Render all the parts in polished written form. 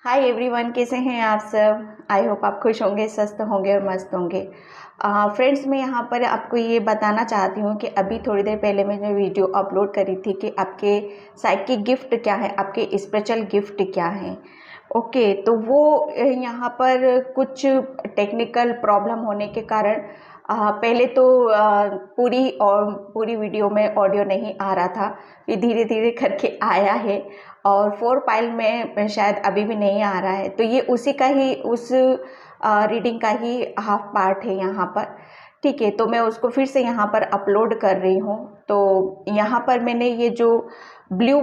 Hi everyone, कैसे हैं आप सब। आई होप आप खुश होंगे, स्वस्थ होंगे और मस्त होंगे। फ्रेंड्स, मैं यहाँ पर आपको ये बताना चाहती हूँ कि अभी थोड़ी देर पहले मैंने वीडियो अपलोड करी थी कि आपके साइकिक गिफ्ट क्या है, आपके स्पेशल गिफ्ट क्या हैं। ओके, तो वो यहाँ पर कुछ टेक्निकल प्रॉब्लम होने के कारण पहले तो पूरी वीडियो में ऑडियो नहीं आ रहा था, फिर धीरे धीरे करके आया है और 4 फाइल में शायद अभी भी नहीं आ रहा है। तो ये उसी का ही उस रीडिंग का ही हाफ पार्ट है यहाँ पर। ठीक है, तो मैं उसको फिर से यहाँ पर अपलोड कर रही हूँ। तो यहाँ पर मैंने ये जो ब्लू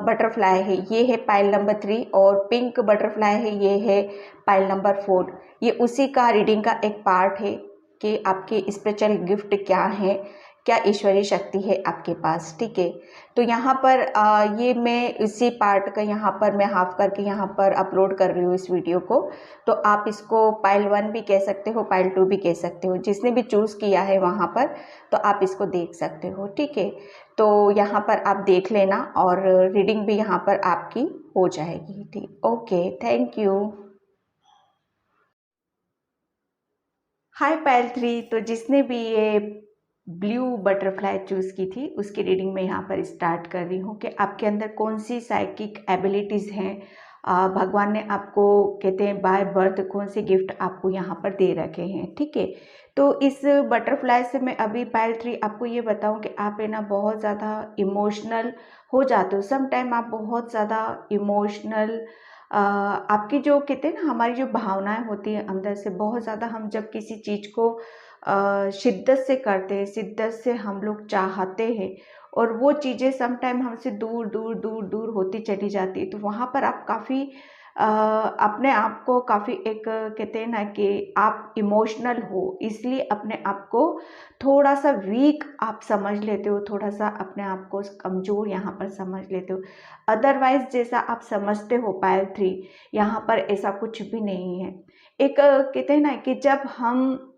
बटरफ्लाई है ये है पाइल नंबर 3 और पिंक बटरफ्लाई है ये है पाइल नंबर 4। ये उसी का रीडिंग का एक पार्ट है कि आपके स्पेशल गिफ्ट क्या है, क्या ईश्वरीय शक्ति है आपके पास। ठीक है, तो यहाँ पर ये मैं इसी पार्ट का यहाँ पर मैं हाफ करके यहाँ पर अपलोड कर रही हूँ इस वीडियो को। तो आप इसको पाइल 1 भी कह सकते हो, पाइल 2 भी कह सकते हो, जिसने भी चूज़ किया है वहाँ पर तो आप इसको देख सकते हो। ठीक है, तो यहाँ पर आप देख लेना और रीडिंग भी यहाँ पर आपकी हो जाएगी। ठीक, ओके, थैंक यू। हाय पायल 3, तो जिसने भी ये ब्लू बटरफ्लाई चूज़ की थी उसकी रीडिंग में यहाँ पर स्टार्ट कर रही हूँ कि आपके अंदर कौन सी साइकिक एबिलिटीज़ हैं। भगवान ने आपको कहते हैं बाय बर्थ कौन से गिफ्ट आपको यहाँ पर दे रखे हैं। ठीक है, तो इस बटरफ्लाई से मैं अभी पायल 3 आपको ये बताऊँ कि आप है ना बहुत ज़्यादा इमोशनल हो जाते हो। सम टाइम आप बहुत ज़्यादा इमोशनल आपकी जो कहते हैं ना हमारी जो भावनाएं होती हैं अंदर से बहुत ज़्यादा, हम जब किसी चीज़ को शिद्दत से करते हैं, शिद्दत से हम लोग चाहते हैं और वो चीज़ें सम टाइम हमसे दूर दूर दूर दूर होती चली जाती है, तो वहाँ पर आप काफ़ी अपने आप को काफ़ी एक कहते हैं ना कि आप इमोशनल हो, इसलिए अपने आप को थोड़ा सा वीक आप समझ लेते हो, थोड़ा सा अपने आप को कमज़ोर यहाँ पर समझ लेते हो। अदरवाइज जैसा आप समझते हो पायल 3, यहाँ पर ऐसा कुछ भी नहीं है। एक कहते हैं ना कि जब हम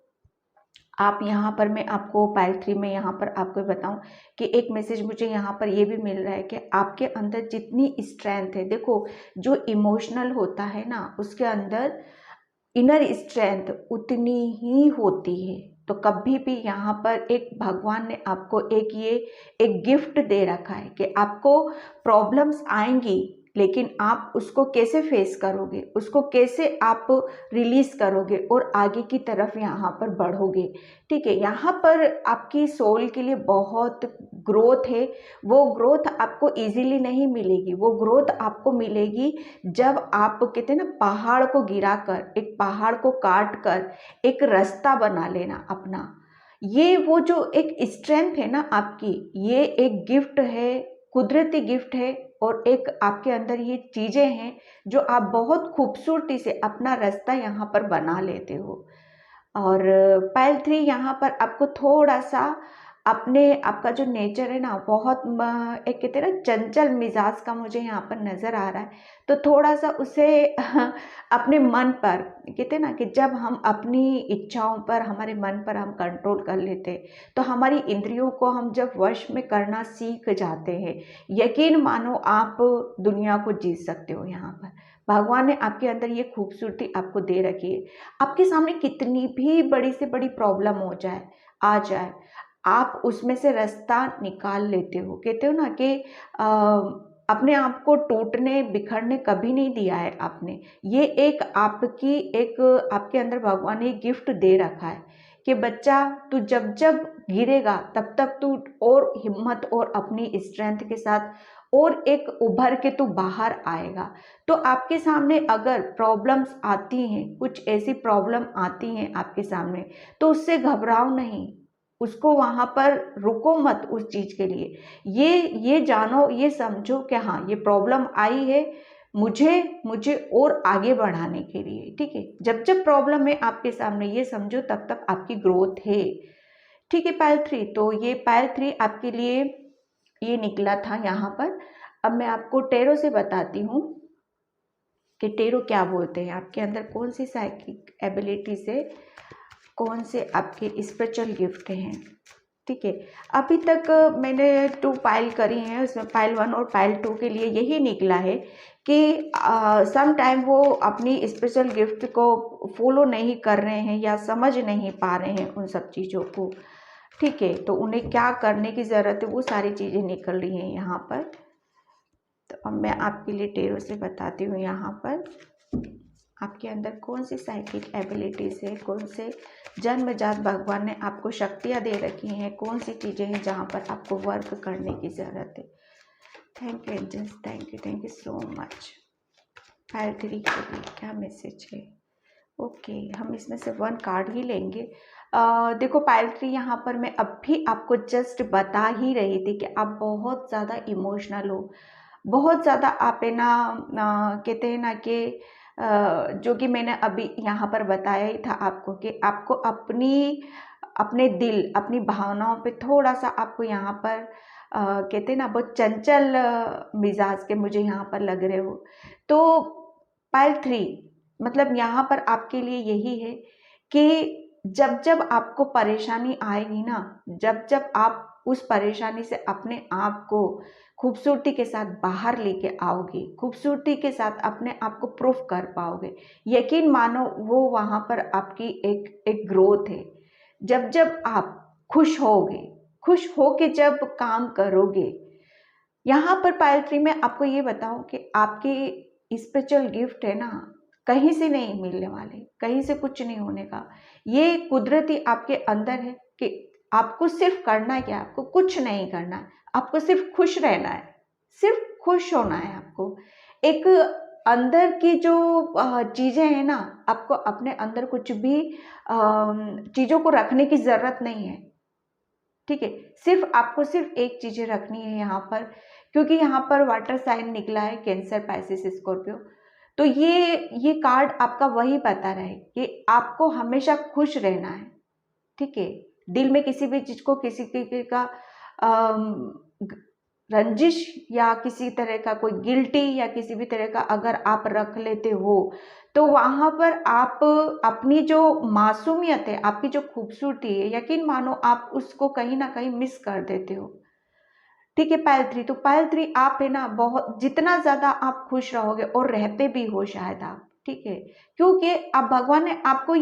आप यहाँ पर मैं आपको पाइल 3 में यहाँ पर आपको बताऊँ कि एक मैसेज मुझे यहाँ पर ये भी मिल रहा है कि आपके अंदर जितनी स्ट्रेंथ है, देखो जो इमोशनल होता है ना उसके अंदर इनर स्ट्रेंथ उतनी ही होती है। तो कभी भी यहाँ पर एक भगवान ने आपको एक गिफ्ट दे रखा है कि आपको प्रॉब्लम्स आएंगी, लेकिन आप उसको कैसे फेस करोगे, उसको कैसे आप रिलीज करोगे और आगे की तरफ यहाँ पर बढ़ोगे। ठीक है, यहाँ पर आपकी सोल के लिए बहुत ग्रोथ है। वो ग्रोथ आपको इजीली नहीं मिलेगी, वो ग्रोथ आपको मिलेगी जब आप कहते हैं ना पहाड़ को गिराकर, एक पहाड़ को काट कर एक रास्ता बना लेना अपना। ये वो जो एक स्ट्रेंथ है ना आपकी, ये एक गिफ्ट है, कुदरती गिफ्ट है और एक आपके अंदर ये चीज़ें हैं जो आप बहुत खूबसूरती से अपना रास्ता यहाँ पर बना लेते हो। और पाइल 3 यहाँ पर आपको थोड़ा सा अपने आपका जो नेचर है ना बहुत एक कहते हैं ना चंचल मिजाज का मुझे यहाँ पर नज़र आ रहा है। तो थोड़ा सा उसे अपने मन पर कहते हैं ना कि जब हम अपनी इच्छाओं पर, हमारे मन पर हम कंट्रोल कर लेते हैं तो हमारी इंद्रियों को हम जब वश में करना सीख जाते हैं, यकीन मानो आप दुनिया को जीत सकते हो। यहाँ पर भगवान ने आपके अंदर ये खूबसूरती आपको दे रखी है। आपके सामने कितनी भी बड़ी से बड़ी प्रॉब्लम हो जाए, आ जाए, आप उसमें से रास्ता निकाल लेते हो। कहते हो ना कि अपने आप को टूटने बिखरने कभी नहीं दिया है आपने। ये एक आपकी एक आपके अंदर भगवान ने गिफ्ट दे रखा है कि बच्चा तू जब जब गिरेगा तब तक तू और हिम्मत और अपनी स्ट्रेंथ के साथ और एक उभर के तू बाहर आएगा। तो आपके सामने अगर प्रॉब्लम्स आती हैं, कुछ ऐसी प्रॉब्लम आती हैं आपके सामने, तो उससे घबराओ नहीं, उसको वहाँ पर रुको मत उस चीज़ के लिए। ये जानो, ये समझो कि हाँ ये प्रॉब्लम आई है मुझे मुझे और आगे बढ़ाने के लिए। ठीक है, जब जब प्रॉब्लम है आपके सामने ये समझो तब तक आपकी ग्रोथ है। ठीक है पायल 3, तो ये पायल 3 आपके लिए ये निकला था यहाँ पर। अब मैं आपको टेरो से बताती हूँ कि टेरो क्या बोलते हैं, आपके अंदर कौन सी साइकिक एबिलिटी से कौन से आपके स्पिरिचुअल गिफ्ट हैं। ठीक है। अभी तक मैंने 2 पाइल करी हैं, उसमें पाइल 1 और पाइल 2 के लिए यही निकला है कि सम टाइम वो अपनी स्पेशल गिफ्ट को फॉलो नहीं कर रहे हैं या समझ नहीं पा रहे हैं उन सब चीज़ों को, ठीक है। तो उन्हें क्या करने की ज़रूरत है, वो सारी चीज़ें निकल रही हैं यहाँ पर। तो अब मैं आपके लिए टेरो से बताती हूँ यहाँ पर आपके अंदर कौन सी साइकिक एबिलिटीज़ है, कौन से जन्मजात भगवान ने आपको शक्तियाँ दे रखी हैं, कौन सी चीज़ें हैं जहाँ पर आपको वर्क करने की ज़रूरत है। Thank you angels, thank you so much. Pile 3 के लिए क्या मैसेज है? ओके, हम इसमें से 1 कार्ड ही लेंगे। देखो पाइल 3 यहाँ पर मैं अभी आपको जस्ट बता ही रही थी कि आप बहुत ज़्यादा इमोशनल हो, बहुत ज़्यादा आप है ना, कहते हैं ना कि जो कि मैंने अभी यहाँ पर बताया ही था आपको कि आपको अपने दिल, अपनी भावनाओं पे थोड़ा सा आपको यहाँ पर कहते हैं ना बहुत चंचल मिजाज के मुझे यहाँ पर लग रहे हो। तो पाइल 3 मतलब यहाँ पर आपके लिए यही है कि जब जब आपको परेशानी आएगी ना, जब जब आप उस परेशानी से अपने आप को खूबसूरती के साथ बाहर लेके आओगे, खूबसूरती के साथ अपने आप को प्रूफ कर पाओगे, यकीन मानो वो वहाँ पर आपकी एक ग्रोथ है। जब जब आप खुश होगे, खुश होके जब काम करोगे, यहाँ पर पायल 3 में आपको ये बताऊं कि आपकी स्पेशल गिफ्ट है ना, कहीं से नहीं मिलने वाले, कहीं से कुछ नहीं होने का। ये कुदरती आपके अंदर है कि आपको सिर्फ करना क्या है, आपको कुछ नहीं करना है, आपको सिर्फ खुश रहना है, सिर्फ खुश होना है आपको। एक अंदर की जो चीज़ें हैं ना, आपको अपने अंदर कुछ भी चीज़ों को रखने की ज़रूरत नहीं है, ठीक है। सिर्फ आपको सिर्फ एक चीज़ें रखनी है यहाँ पर, क्योंकि यहाँ पर वाटर साइन निकला है, कैंसर, पाइसेस, स्कॉर्पियो। तो ये कार्ड आपका वही बता रहा है कि आपको हमेशा खुश रहना है, ठीक है। दिल में किसी भी चीज़ को, किसी का रंजिश या किसी तरह का कोई गिल्टी या किसी भी तरह का अगर आप रख लेते हो, तो वहाँ पर आप अपनी जो मासूमियत है, आपकी जो खूबसूरती है, यकीन मानो आप उसको कहीं ना कहीं मिस कर देते हो, ठीक है। पायल 3, तो पायल 3 आप है ना, बहुत जितना ज़्यादा आप खुश रहोगे और रहते भी हो शायद आप, ठीक है, क्योंकि अब भगवान ने आपको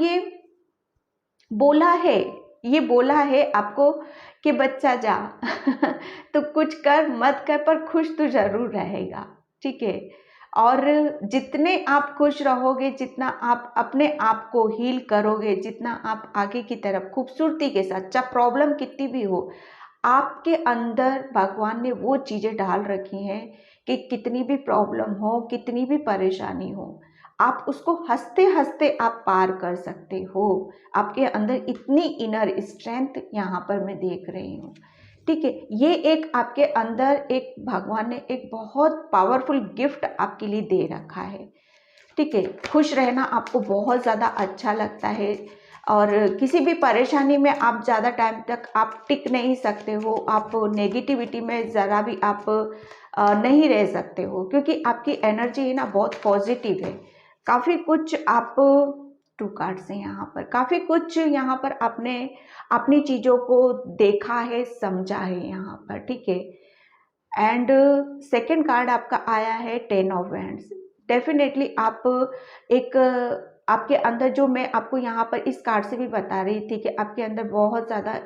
बोला है ये बोला है आपको कि बच्चा जा तो कुछ कर मत कर पर खुश तो जरूर रहेगा, ठीक है। और जितने आप खुश रहोगे, जितना आप अपने आप को हील करोगे, जितना आप आगे की तरफ खूबसूरती के साथ, चाहे प्रॉब्लम कितनी भी हो, आपके अंदर भगवान ने वो चीज़ें डाल रखी हैं कि कितनी भी प्रॉब्लम हो, कितनी भी परेशानी हो, आप उसको हंसते हंसते आप पार कर सकते हो। आपके अंदर इतनी इनर स्ट्रेंथ यहाँ पर मैं देख रही हूँ, ठीक है। ये एक आपके अंदर एक भगवान ने एक बहुत पावरफुल गिफ्ट आपके लिए दे रखा है, ठीक है। खुश रहना आपको बहुत ज़्यादा अच्छा लगता है और किसी भी परेशानी में आप ज़्यादा टाइम तक आप टिक नहीं सकते हो, आप नेगेटिविटी में ज़रा भी आप नहीं रह सकते हो, क्योंकि आपकी एनर्जी है ना बहुत पॉजिटिव है। काफ़ी कुछ आप 2 कार्ड्स हैं यहाँ पर, काफ़ी कुछ यहाँ पर आपने अपनी चीज़ों को देखा है, समझा है यहाँ पर, ठीक है। एंड सेकेंड कार्ड आपका आया है 10 ऑफ वैंड्स। डेफिनेटली आप एक आपके अंदर, जो मैं आपको यहाँ पर इस कार्ड से भी बता रही थी कि आपके अंदर बहुत ज़्यादा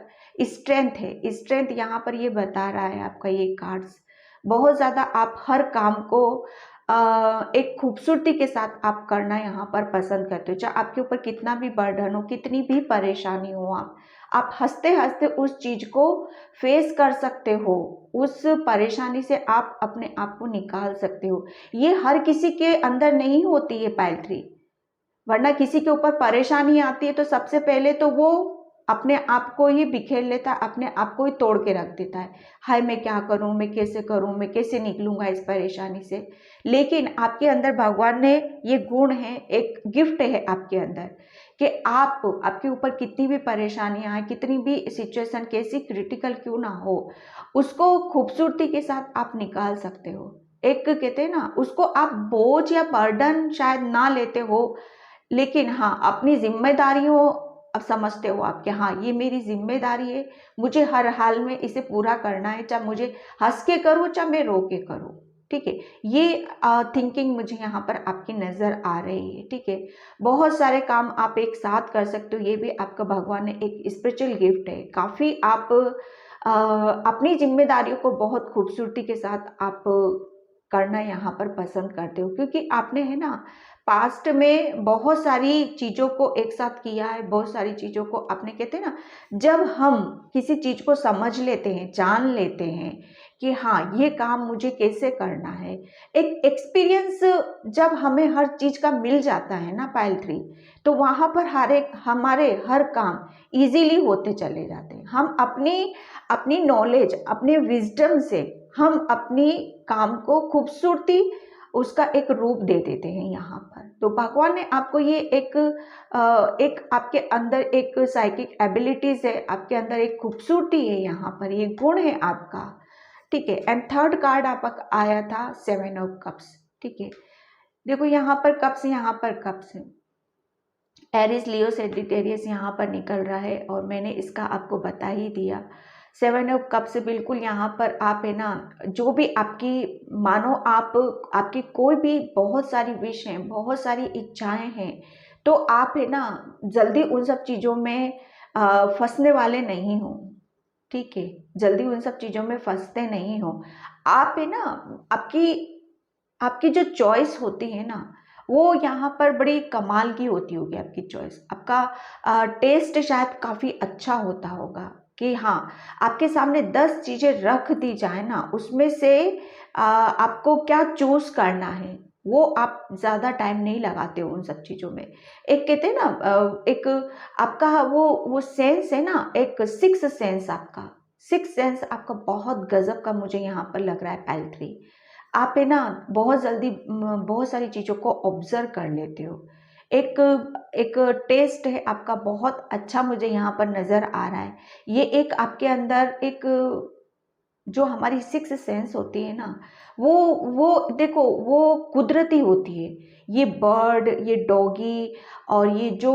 स्ट्रेंथ है, स्ट्रेंथ यहाँ पर ये बता रहा है आपका ये कार्ड्स। बहुत ज़्यादा आप हर काम को एक खूबसूरती के साथ आप करना यहाँ पर पसंद करते हो, चाहे आपके ऊपर कितना भी बर्डन हो, कितनी भी परेशानी हो, आप हंसते हंसते उस चीज़ को फेस कर सकते हो, उस परेशानी से आप अपने आप को निकाल सकते हो। ये हर किसी के अंदर नहीं होती है पाइल 3, वरना किसी के ऊपर परेशानी आती है तो सबसे पहले तो वो अपने आप को ही बिखेर लेता है, अपने आप को ही तोड़ के रख देता है। हाय मैं क्या करूं, मैं कैसे करूं, मैं कैसे निकलूंगा इस परेशानी से। लेकिन आपके अंदर भगवान ने ये गुण है, एक गिफ्ट है आपके अंदर कि आप, आपके ऊपर कितनी भी परेशानियां आए, कितनी भी सिचुएशन कैसी क्रिटिकल क्यों ना हो, उसको खूबसूरती के साथ आप निकाल सकते हो। एक कहते हैं ना, उसको आप बोझ या बर्डन शायद ना लेते हो, लेकिन हाँ अपनी जिम्मेदारियों अब समझते हो आप कि हाँ ये मेरी जिम्मेदारी है, मुझे हर हाल में इसे पूरा करना है, चाहे मुझे हंस के करूँ चाहे मैं रो के करूँ। ठीक है, ये थिंकिंग मुझे यहाँ पर आपकी नज़र आ रही है। ठीक है, बहुत सारे काम आप एक साथ कर सकते हो, ये भी आपका भगवान ने एक स्पिरिचुअल गिफ्ट है। काफ़ी आप अपनी जिम्मेदारियों को बहुत खूबसूरती के साथ आप करना यहाँ पर पसंद करते हो, क्योंकि आपने है ना पास्ट में बहुत सारी चीज़ों को एक साथ किया है, बहुत सारी चीज़ों को आपने, कहते हैं ना, जब हम किसी चीज़ को समझ लेते हैं, जान लेते हैं कि हाँ ये काम मुझे कैसे करना है, एक एक्सपीरियंस जब हमें हर चीज़ का मिल जाता है ना पायल 3, तो वहाँ पर हर एक हमारे हर काम इजीली होते चले जाते हैं। हम अपनी अपनी नॉलेज, अपने विजडम से हम अपनी काम को खूबसूरती उसका एक रूप दे देते हैं यहाँ पर। तो भगवान ने आपको ये एक आपके अंदर एक साइकिक एबिलिटीज है, आपके अंदर एक खूबसूरती है, यहाँ पर ये गुण है आपका। ठीक है, एंड थर्ड कार्ड आपका आया था 7 ऑफ कप्स। ठीक है, देखो यहाँ पर कप्स, यहाँ पर कप्स है, एरिस लियो सेजिटेरियस यहाँ पर निकल रहा है, और मैंने इसका आपको बता ही दिया। 7 ऑफ कप से बिल्कुल यहाँ पर आप है ना, जो भी आपकी, मानो आप, आपकी कोई भी बहुत सारी विश हैं, बहुत सारी इच्छाएं हैं, तो आप है ना जल्दी उन सब चीज़ों में फंसने वाले नहीं हो। ठीक है, जल्दी उन सब चीज़ों में फंसते नहीं हो आप, है ना। आपकी आपकी जो चॉइस होती है ना, वो यहाँ पर बड़ी कमाल की होती होगी। आपकी चॉइस, आपका टेस्ट शायद काफ़ी अच्छा होता होगा कि हाँ आपके सामने 10 चीज़ें रख दी जाए ना, उसमें से आपको क्या चूज करना है, वो आप ज़्यादा टाइम नहीं लगाते हो उन सब चीज़ों में। एक कहते हैं ना एक आपका वो सेंस है ना, एक सिक्स सेंस, आपका सिक्स सेंस आपका बहुत गजब का मुझे यहाँ पर लग रहा है पायल 3। आप है ना बहुत जल्दी बहुत सारी चीज़ों को ऑब्जर्व कर लेते हो। एक एक टेस्ट है आपका बहुत अच्छा मुझे यहाँ पर नज़र आ रहा है। ये एक आपके अंदर एक जो हमारी सिक्स सेंस होती है ना, वो देखो वो कुदरती होती है। ये बर्ड, ये डॉगी और ये जो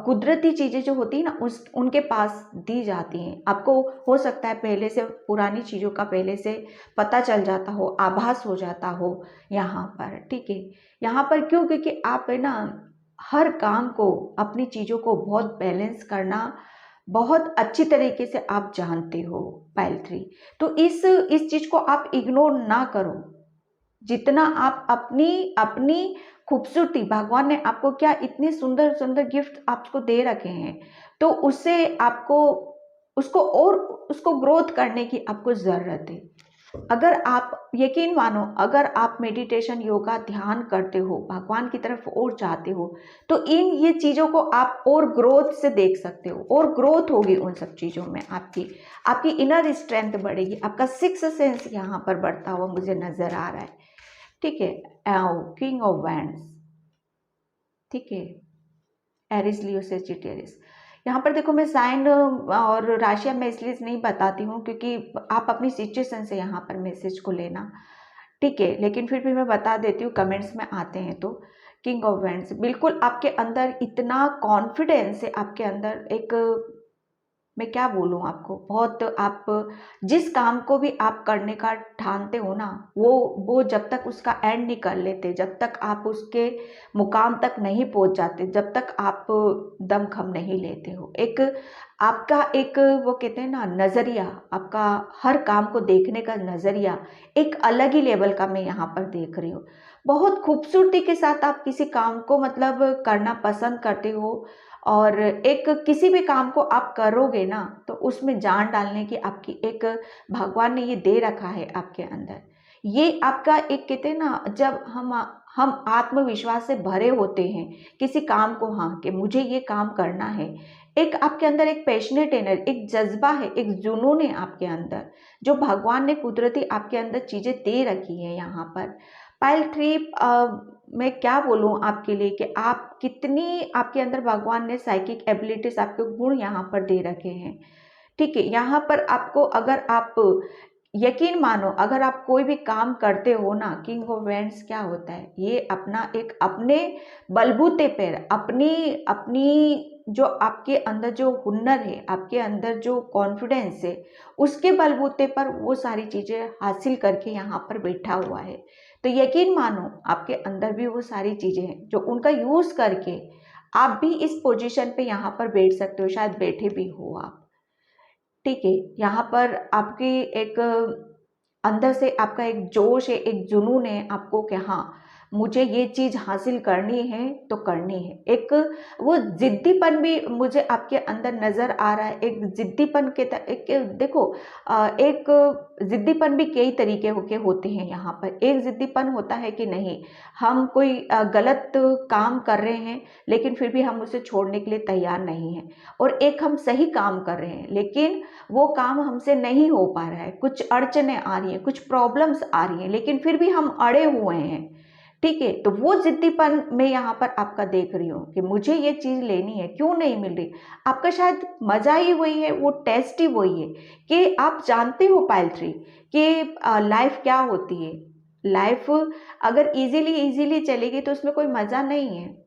कुदरती चीज़ें जो होती है ना, उस उनके पास दी जाती हैं। आपको हो सकता है पहले से पुरानी चीज़ों का पहले से पता चल जाता हो, आभास हो जाता हो यहाँ पर। ठीक है, यहाँ पर क्यों, क्योंकि आप है ना हर काम को, अपनी चीज़ों को बहुत बैलेंस करना बहुत अच्छी तरीके से आप जानते हो पायल 3। तो इस चीज को आप इग्नोर ना करो। जितना आप अपनी अपनी खूबसूरती, भगवान ने आपको क्या इतने सुंदर सुंदर गिफ्ट आपको दे रखे हैं, तो उससे आपको उसको और उसको ग्रोथ करने की आपको जरूरत है। अगर आप यकीन मानो, अगर आप मेडिटेशन, योगा, ध्यान करते हो, भगवान की तरफ और जाते हो, तो इन ये चीज़ों को आप और ग्रोथ से देख सकते हो, और ग्रोथ होगी उन सब चीज़ों में। आपकी आपकी इनर स्ट्रेंथ बढ़ेगी, आपका सिक्स सेंस यहाँ पर बढ़ता हुआ मुझे नजर आ रहा है। ठीक है, किंग ऑफ वैंड्स। ठीक है, एरिस लियो सेजिटेरियस। यहाँ पर देखो, मैं साइन और राशियाँ मैं इसलिए नहीं बताती हूँ क्योंकि आप अपनी सिचुएशन से यहाँ पर मैसेज को लेना। ठीक है, लेकिन फिर भी मैं बता देती हूँ, कमेंट्स में आते हैं तो। किंग ऑफ वैंड्स, बिल्कुल आपके अंदर इतना कॉन्फिडेंस है, आपके अंदर एक, मैं क्या बोलूँ आपको, बहुत आप जिस काम को भी आप करने का ठानते हो ना, वो जब तक उसका एंड नहीं कर लेते, जब तक आप उसके मुकाम तक नहीं पहुंच जाते, जब तक आप दमखम नहीं लेते हो, एक आपका एक वो कहते हैं ना नज़रिया, आपका हर काम को देखने का नज़रिया एक अलग ही लेवल का मैं यहाँ पर देख रही हूँ। बहुत खूबसूरती के साथ आप किसी काम को मतलब करना पसंद करते हो, और एक किसी भी काम को आप करोगे ना, तो उसमें जान डालने की आपकी एक, भगवान ने ये दे रखा है आपके अंदर। ये आपका एक, कहते हैं ना, जब हम आत्मविश्वास से भरे होते हैं किसी काम को, हाँ कि मुझे ये काम करना है, एक आपके अंदर एक पैशनेट एनर्जी, एक जज्बा है, एक जुनून है आपके अंदर, जो भगवान ने कुदरती आपके अंदर चीजें दे रखी है यहाँ पर। पायल 3, मैं क्या बोलूँ आपके लिए कि आप कितनी, आपके अंदर भगवान ने साइकिक एबिलिटीज, आपके गुण यहाँ पर दे रखे हैं। ठीक है, यहाँ पर आपको, अगर आप यकीन मानो अगर आप कोई भी काम करते हो ना, किंग ऑफ वैंड्स क्या होता है, ये अपना एक अपने बलबूते पर अपनी अपनी जो आपके अंदर जो हुनर है, आपके अंदर जो कॉन्फिडेंस है, उसके बलबूते पर वो सारी चीज़ें हासिल करके यहाँ पर बैठा हुआ है। तो यकीन मानो आपके अंदर भी वो सारी चीज़ें हैं जो उनका यूज़ करके आप भी इस पोजीशन पे यहाँ पर बैठ सकते हो, शायद बैठे भी हो आप। ठीक है, यहाँ पर आपकी एक अंदर से आपका एक जोश है, एक जुनून है आपको कि हाँ मुझे ये चीज़ हासिल करनी है तो करनी है। एक वो जिद्दीपन भी मुझे आपके अंदर नज़र आ रहा है, एक जिद्दीपन के एक देखो एक जिद्दीपन भी कई तरीके के होते हैं यहाँ पर। एक जिद्दीपन होता है कि नहीं, हम कोई गलत काम कर रहे हैं लेकिन फिर भी हम उसे छोड़ने के लिए तैयार नहीं हैं, और एक हम सही काम कर रहे हैं लेकिन वो काम हमसे नहीं हो पा रहा है, कुछ अड़चनें आ रही हैं, कुछ प्रॉब्लम्स आ रही हैं, लेकिन फिर भी हम अड़े हुए हैं। ठीक है, तो वो जिद्दीपन मैं यहाँ पर आपका देख रही हूँ कि मुझे ये चीज़ लेनी है, क्यों नहीं मिल रही। आपका शायद मज़ा ही वही है, वो टेस्ट ही वही है कि आप जानते हो पायल थ्री कि लाइफ क्या होती है। लाइफ अगर इजीली चलेगी तो उसमें कोई मज़ा नहीं है।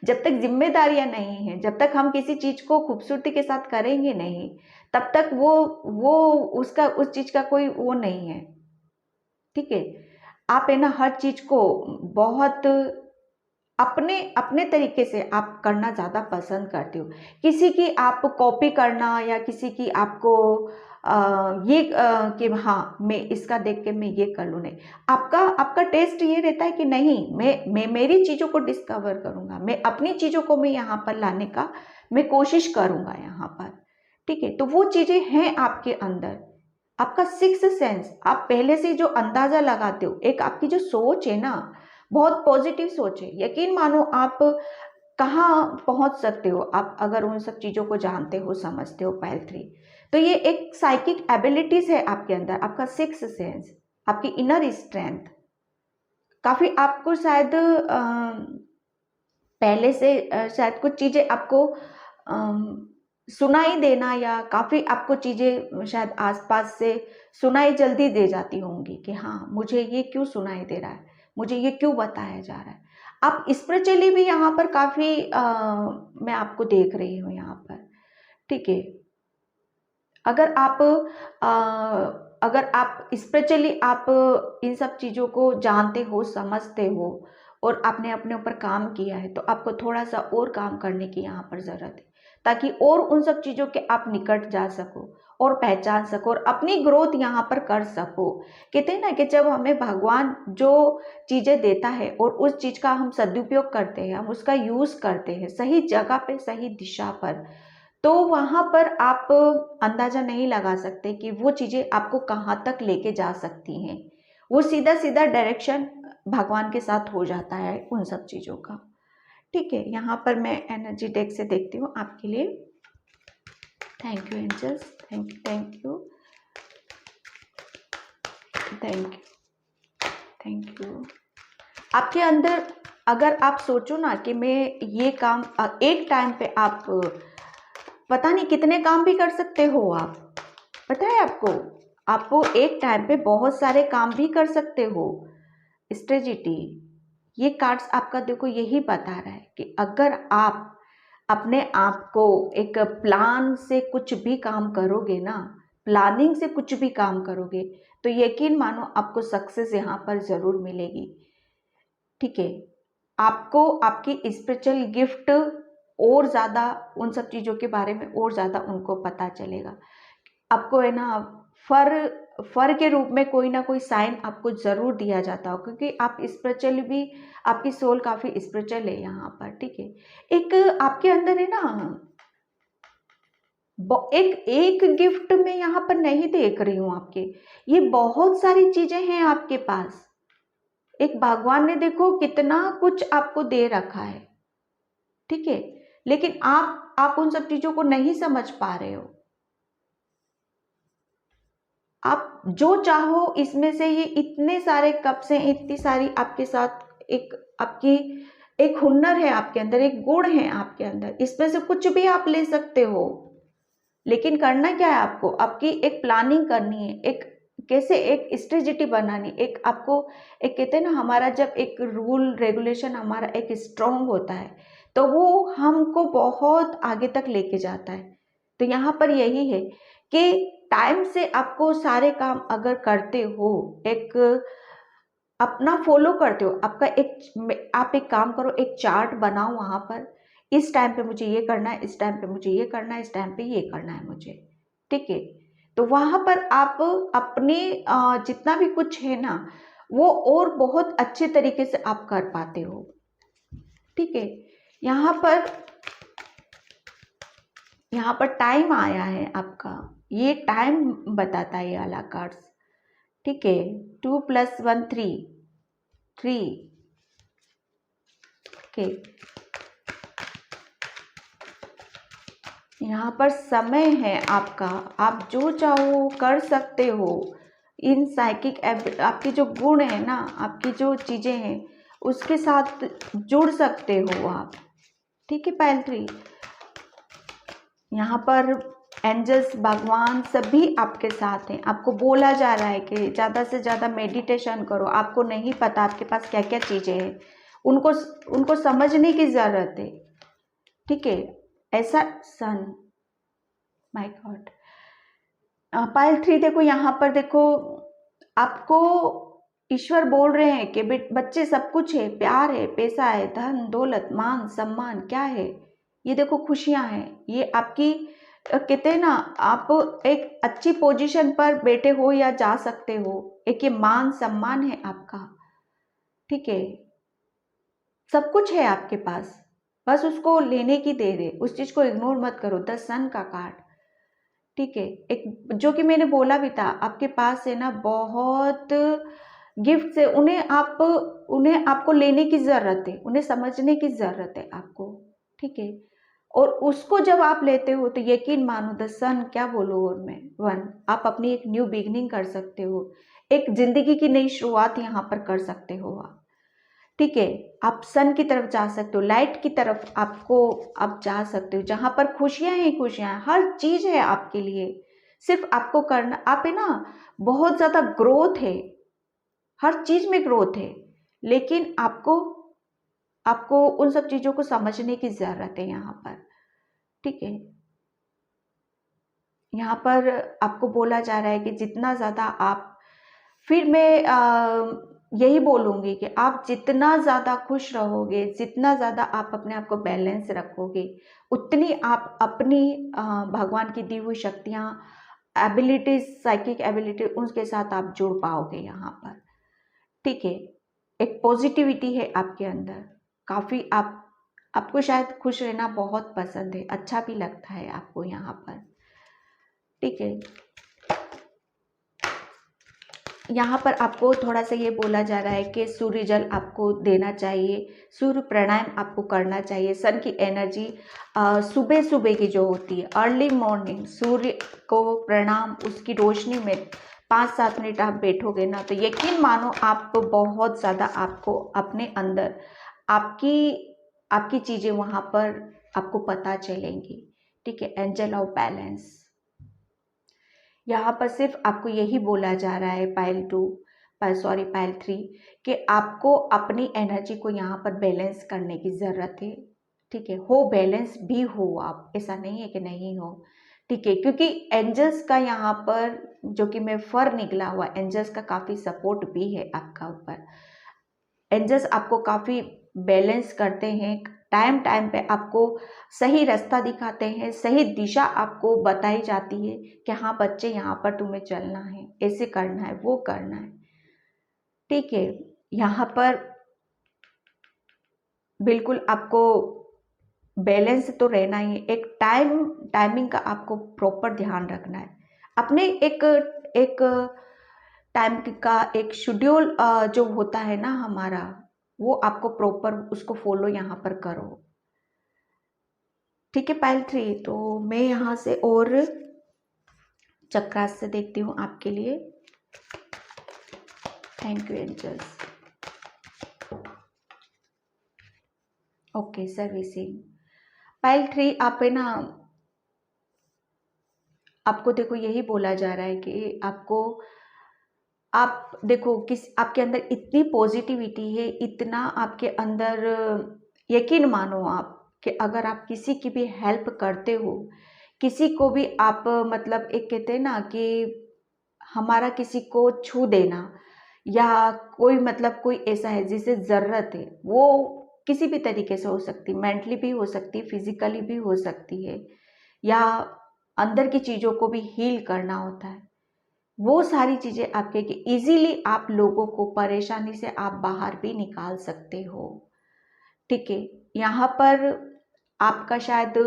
जब तक जिम्मेदारियां नहीं है, जब तक हम किसी चीज को खूबसूरती के साथ करेंगे नहीं, तब तक वो उसका उस चीज का कोई वो नहीं है। ठीक है, आप है ना हर चीज को बहुत अपने अपने तरीके से आप करना ज़्यादा पसंद करते हो। किसी की आप कॉपी करना या किसी की आपको कि हाँ मैं इसका देख के मैं ये कर लूँ, नहीं। आपका आपका टेस्ट ये रहता है कि नहीं, मैं मेरी चीज़ों को डिस्कवर करूँगा, मैं अपनी चीज़ों को मैं यहाँ पर लाने का मैं कोशिश करूँगा यहाँ पर। ठीक है, तो वो चीज़ें हैं आपके अंदर। आपका सिक्स सेंस, आप पहले से जो अंदाज़ा लगाते हो, एक आपकी जो सोच है ना, बहुत पॉजिटिव सोच है। यकीन मानो आप कहाँ पहुंच सकते हो आप अगर उन सब चीज़ों को जानते हो, समझते हो पायल थ्री। तो ये एक साइकिक एबिलिटीज है आपके अंदर, आपका सिक्स सेंस, आपकी इनर स्ट्रेंथ। काफ़ी आपको शायद पहले से शायद कुछ चीज़ें आपको सुनाई देना, या काफ़ी आपको चीज़ें शायद आसपास से सुनाई जल्दी दे जाती होंगी कि हाँ मुझे ये क्यों सुनाई दे रहा है, मुझे ये क्यों बताया जा रहा है। आप स्पिरिचुअली भी यहाँ पर काफ़ी मैं आपको देख रही हूँ यहाँ पर। ठीक है, अगर आप स्पिरिचुअली आप इन सब चीज़ों को जानते हो, समझते हो, और आपने अपने ऊपर काम किया है, तो आपको थोड़ा सा और काम करने की यहाँ पर ज़रूरत है, ताकि और उन सब चीज़ों के आप निकट जा सको और पहचान सको और अपनी ग्रोथ यहाँ पर कर सको। कहते हैं ना कि जब हमें भगवान जो चीज़ें देता है और उस चीज़ का हम सदुपयोग करते हैं, हम उसका यूज़ करते हैं सही जगह पे, सही दिशा पर, तो वहाँ पर आप अंदाज़ा नहीं लगा सकते कि वो चीज़ें आपको कहाँ तक लेके जा सकती हैं। वो सीधा सीधा डायरेक्शन भगवान के साथ हो जाता है उन सब चीज़ों का। ठीक है, यहाँ पर मैं एनर्जी डेक से देखती हूँ आपके लिए। Thank you angels, thank you, thank you, thank you, thank you. आपके अंदर अगर आप सोचो ना कि मैं ये काम एक टाइम पे आप पता नहीं कितने काम भी कर सकते हो आप, पता है आपको एक टाइम पे बहुत सारे काम भी कर सकते हो। स्ट्रेटेजी, ये कार्ड्स आपका देखो यही बता रहा है कि अगर आप अपने आप को एक प्लान से कुछ भी काम करोगे ना, प्लानिंग से कुछ भी काम करोगे, तो यकीन मानो आपको सक्सेस यहाँ पर ज़रूर मिलेगी। ठीक है, आपको आपकी स्पिरिचुअल गिफ्ट और ज़्यादा उन सब चीज़ों के बारे में और ज़्यादा उनको पता चलेगा। आपको है ना फर के रूप में कोई ना कोई साइन आपको ज़रूर दिया जाता हो, क्योंकि आप स्पिरिचुअल भी, आपकी सोल काफ़ी स्पिरिचुअल है यहाँ पर। ठीक है, एक आपके अंदर है ना एक गिफ्ट में यहाँ पर नहीं देख रही हूँ आपके, ये बहुत सारी चीज़ें हैं आपके पास। एक भगवान ने देखो कितना कुछ आपको दे रखा है। ठीक है, लेकिन आप उन सब चीज़ों को नहीं समझ पा रहे हो। आप जो चाहो इसमें से, ये इतने सारे कप्स हैं, इतनी सारी आपके साथ एक आपकी एक हुनर है आपके अंदर, एक गुण है आपके अंदर, इसमें से कुछ भी आप ले सकते हो। लेकिन करना क्या है आपको, आपकी एक प्लानिंग करनी है, एक कैसे एक स्ट्रेटेजी बनानी, एक आपको एक कहते हैं ना, हमारा जब एक रूल रेगुलेशन हमारा एक स्ट्रांग होता है तो वो हमको बहुत आगे तक लेके जाता है। तो यहाँ पर यही है कि टाइम से आपको सारे काम अगर करते हो, एक अपना फॉलो करते हो, आपका एक आप एक काम करो, एक चार्ट बनाओ वहां पर, इस टाइम पे मुझे ये करना है, इस टाइम पे मुझे ये करना है, इस टाइम पे ये करना है मुझे, ठीक है। तो वहां पर आप अपने जितना भी कुछ है ना वो और बहुत अच्छे तरीके से आप कर पाते हो, ठीक है। यहाँ पर यहाँ पर टाइम आया है आपका, ये टाइम बताता है ये वाला कार्ड्स, ठीक है। 2+1 3 3, ओके। यहाँ पर समय है आपका, आप जो चाहो कर सकते हो, इन साइकिक आपके जो गुण है ना, आपकी जो चीजें हैं उसके साथ जुड़ सकते हो आप, ठीक है। पायल 3, यहाँ पर एंजल्स भगवान सभी आपके साथ हैं, आपको बोला जा रहा है कि ज़्यादा से ज़्यादा मेडिटेशन करो, आपको नहीं पता आपके पास क्या क्या चीज़ें हैं, उनको उनको समझने की ज़रूरत है, ठीक है। ऐसा सन, माय गॉड। पायल 3 देखो, यहाँ पर देखो आपको ईश्वर बोल रहे हैं कि बच्चे सब कुछ है, प्यार है, पैसा है, धन दौलत मान सम्मान क्या है, ये देखो खुशियां हैं, ये आपकी कहते हैं ना, आप एक अच्छी पोजीशन पर बैठे हो या जा सकते हो, एक ये मान सम्मान है आपका, ठीक है। सब कुछ है आपके पास, बस उसको लेने की देर है, उस चीज को इग्नोर मत करो। द सन का कार्ड, ठीक है। एक जो कि मैंने बोला भी था, आपके पास है ना बहुत गिफ्ट है, उन्हें आपको लेने की जरूरत है, उन्हें समझने की जरूरत है आपको, ठीक है। और उसको जब आप लेते हो तो यकीन मानो, द सन क्या बोलो, और मैं वन, आप अपनी एक न्यू बिगनिंग कर सकते हो, एक जिंदगी की नई शुरुआत यहाँ पर कर सकते हो आप, ठीक है। आप सन की तरफ जा सकते हो, लाइट की तरफ आपको आप जा सकते हो, जहां पर खुशियां ही खुशियां हैं, हर चीज है आपके लिए, सिर्फ आपको करना, आप है ना, बहुत ज्यादा ग्रोथ है, हर चीज में ग्रोथ है, लेकिन आपको आपको उन सब चीजों को समझने की जरूरत है यहाँ पर, ठीक है। यहाँ पर आपको बोला जा रहा है कि जितना ज्यादा आप, फिर मैं यही बोलूंगी कि आप जितना ज़्यादा खुश रहोगे, जितना ज़्यादा आप अपने आप को बैलेंस रखोगे, उतनी आप अपनी भगवान की दी हुई शक्तियाँ, एबिलिटीज, साइकिक एबिलिटी, उनके साथ आप जुड़ पाओगे यहाँ पर, ठीक है। एक पॉजिटिविटी है आपके अंदर, काफ़ी आपको शायद खुश रहना बहुत पसंद है, अच्छा भी लगता है आपको यहाँ पर, ठीक है। यहाँ पर आपको थोड़ा सा ये बोला जा रहा है कि सूर्य जल आपको देना चाहिए, सूर्य प्राणायाम आपको करना चाहिए, सन की एनर्जी सुबह सुबह की जो होती है, अर्ली मॉर्निंग, सूर्य को प्रणाम, उसकी रोशनी में 5-7 मिनट आप बैठोगे ना, तो यकीन मानो आप बहुत ज़्यादा आपको अपने अंदर आपकी आपकी चीज़ें वहाँ पर आपको पता चलेंगी, ठीक है। एंजल ऑफ बैलेंस, यहाँ पर सिर्फ आपको यही बोला जा रहा है पायल 2, पायल 3, कि आपको अपनी एनर्जी को यहाँ पर बैलेंस करने की ज़रूरत है, ठीक है। हो बैलेंस भी हो आप, ऐसा नहीं है कि नहीं हो, ठीक है। क्योंकि एंजल्स का यहाँ पर जो कि मैं फर निकला हुआ, एंजल्स का काफ़ी सपोर्ट भी है आपका ऊपर, एंजल्स आपको काफ़ी बैलेंस करते हैं, टाइम टाइम पे आपको सही रास्ता दिखाते हैं, सही दिशा आपको बताई जाती है कि हाँ बच्चे यहाँ पर तुम्हें चलना है, ऐसे करना है, वो करना है, ठीक है। यहाँ पर बिल्कुल आपको बैलेंस तो रहना ही है, एक टाइमिंग का आपको प्रॉपर ध्यान रखना है, अपने एक एक टाइम का एक शेड्यूल जो होता है ना हमारा, वो आपको प्रॉपर उसको फॉलो यहाँ पर करो, ठीक है। पायल 3, तो मैं यहाँ से और चक्रास से देखती हूँ आपके लिए। Thank you angels. Okay, servicing. Payal 3, आप है ना आपको देखो यही बोला जा रहा है कि आपको, आप देखो किस आपके अंदर इतनी पॉजिटिविटी है, इतना आपके अंदर यकीन मानो आप कि अगर आप किसी की भी हेल्प करते हो, किसी को भी आप मतलब एक कहते हैं ना कि हमारा किसी को छू देना, या कोई मतलब कोई ऐसा है जिसे ज़रूरत है, वो किसी भी तरीके से हो सकती, मेंटली भी हो सकती, फिजिकली भी हो सकती है, या अंदर की चीज़ों को भी हील करना होता है, वो सारी चीज़ें आपके कि इजीली आप लोगों को परेशानी से आप बाहर भी निकाल सकते हो। ठीक है, यहाँ पर आपका शायद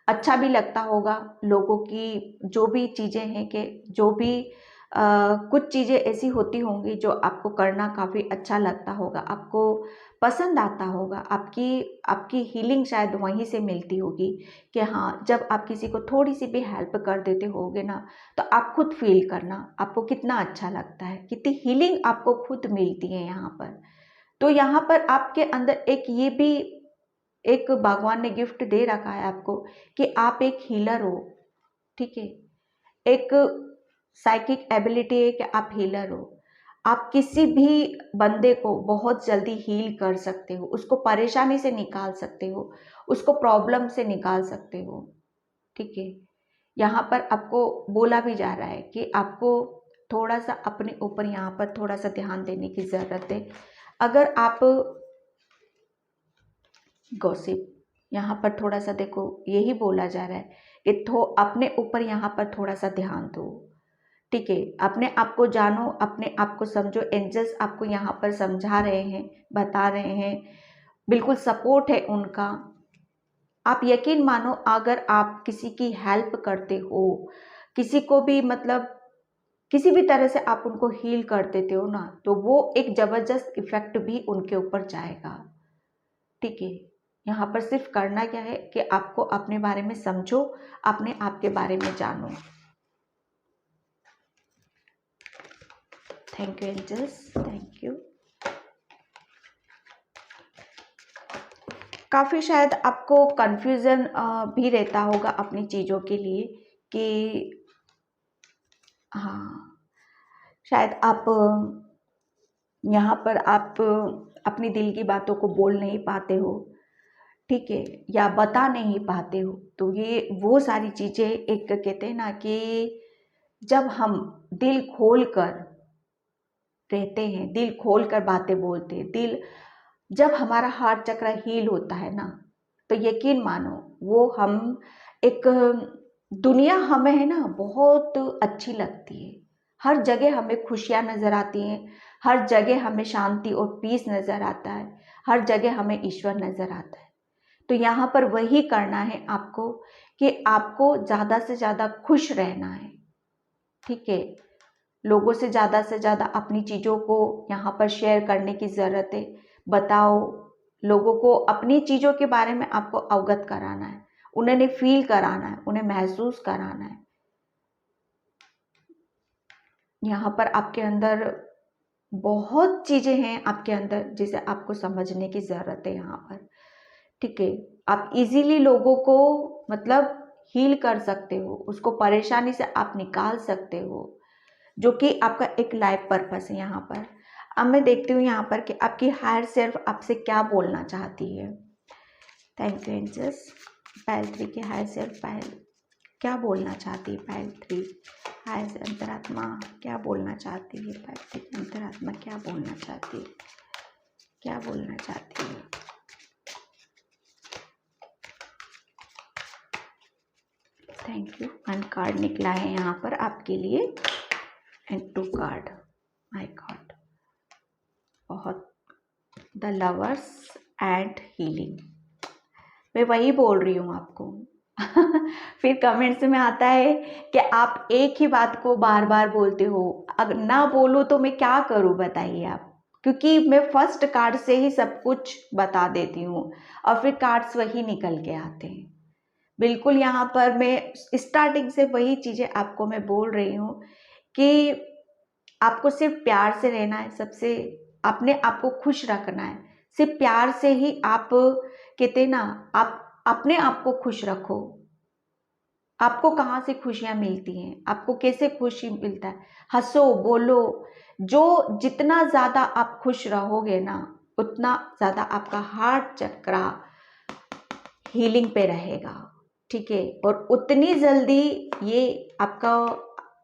अच्छा भी लगता होगा लोगों की जो भी चीज़ें हैं, कि जो भी कुछ चीज़ें ऐसी होती होंगी जो आपको करना काफ़ी अच्छा लगता होगा, आपको पसंद आता होगा, आपकी आपकी हीलिंग शायद वहीं से मिलती होगी कि हाँ, जब आप किसी को थोड़ी सी भी हेल्प कर देते होगे ना, तो आप खुद फील करना आपको कितना अच्छा लगता है, कितनी हीलिंग आपको खुद मिलती है यहाँ पर। तो यहाँ पर आपके अंदर एक ये भी एक भगवान ने गिफ्ट दे रखा है आपको कि आप एक हीलर हो। ठीक है, एक साइकिक एबिलिटी है कि आप हीलर हो। आप किसी भी बंदे को बहुत जल्दी हील कर सकते हो, उसको परेशानी से निकाल सकते हो, उसको प्रॉब्लम से निकाल सकते हो। ठीक है, यहाँ पर आपको बोला भी जा रहा है कि आपको थोड़ा सा अपने ऊपर यहाँ पर थोड़ा सा ध्यान देने की ज़रूरत है। अगर आप गॉसिप, यहाँ पर थोड़ा सा देखो यही बोला जा रहा है कि अपने ऊपर यहाँ पर थोड़ा सा ध्यान दो। ठीक है, अपने आप को जानो, अपने आप को समझो। एंजल्स आपको यहाँ पर समझा रहे हैं, बता रहे हैं, बिल्कुल सपोर्ट है उनका। आप यकीन मानो, अगर आप किसी की हेल्प करते हो, किसी को भी मतलब किसी भी तरह से आप उनको हील कर देते हो ना, तो वो एक ज़बरदस्त इफेक्ट भी उनके ऊपर जाएगा। ठीक है, यहाँ पर सिर्फ करना क्या है कि आपको अपने बारे में समझो, अपने आप के बारे में जानो। Thank you angels, thank you. काफ़ी शायद आपको कंफ्यूजन भी रहता होगा अपनी चीज़ों के लिए कि हाँ, शायद आप यहाँ पर आप अपनी दिल की बातों को बोल नहीं पाते हो। ठीक है, या बता नहीं पाते हो। तो ये वो सारी चीज़ें, एक कहते हैं ना कि जब हम दिल खोल कर रहते हैं, दिल खोल कर बातें बोलते हैं, दिल जब हमारा हार्ट चक्र हील होता है ना, तो यकीन मानो वो हम एक दुनिया हमें है ना बहुत अच्छी लगती है। हर जगह हमें खुशियाँ नज़र आती हैं, हर जगह हमें शांति और पीस नज़र आता है, हर जगह हमें ईश्वर नज़र आता है। तो यहाँ पर वही करना है आपको कि आपको ज़्यादा से ज़्यादा खुश रहना है। ठीक है, लोगों से ज़्यादा अपनी चीज़ों को यहाँ पर शेयर करने की ज़रूरत है। बताओ, लोगों को अपनी चीज़ों के बारे में आपको अवगत कराना है, उन्हें फील कराना है, उन्हें महसूस कराना है। यहाँ पर आपके अंदर बहुत चीज़ें हैं आपके अंदर जिसे आपको समझने की ज़रूरत है यहाँ पर। ठीक है, आप इजीली लोगों को मतलब हील कर सकते हो, उसको परेशानी से आप निकाल सकते हो, जो कि आपका एक लाइफ पर्पस है यहाँ पर। अब मैं देखती हूँ यहाँ पर कि आपकी हायर सेल्फ आपसे क्या बोलना चाहती है। Thank you angels. पायल 3 की हायर सेल्फ पायल क्या बोलना चाहती है? पायल 3 हायर अंतरात्मा क्या बोलना चाहती है? पायल 3 अंतरात्मा क्या बोलना चाहती है? क्या बोलना चाहती है? Thank you. 1 कार्ड निकला है यहाँ पर आपके लिए एंड 2 कार्ड। माय गॉड, बहुत द लवर्स एंड हीलिंग। मैं वही बोल रही हूँ आपको। फिर कमेंट्स में आता है कि आप एक ही बात को बार बार बोलते हो। अगर ना बोलो तो मैं क्या करूँ बताइए आप, क्योंकि मैं फर्स्ट कार्ड से ही सब कुछ बता देती हूँ और फिर कार्ड्स वही निकल के आते हैं। बिल्कुल, यहाँ पर मैं स्टार्टिंग से वही चीज़ें आपको मैं बोल रही हूँ कि आपको सिर्फ प्यार से रहना है, सबसे अपने आप को खुश रखना है। सिर्फ प्यार से ही आप कहते ना, आप अपने आप को खुश रखो। आपको कहाँ से खुशियाँ मिलती हैं, आपको कैसे खुशी मिलता है। हंसो, बोलो, जो जितना ज़्यादा आप खुश रहोगे ना, उतना ज़्यादा आपका हार्ट चक्रा हीलिंग पे रहेगा, ठीक है। और उतनी जल्दी ये आपका,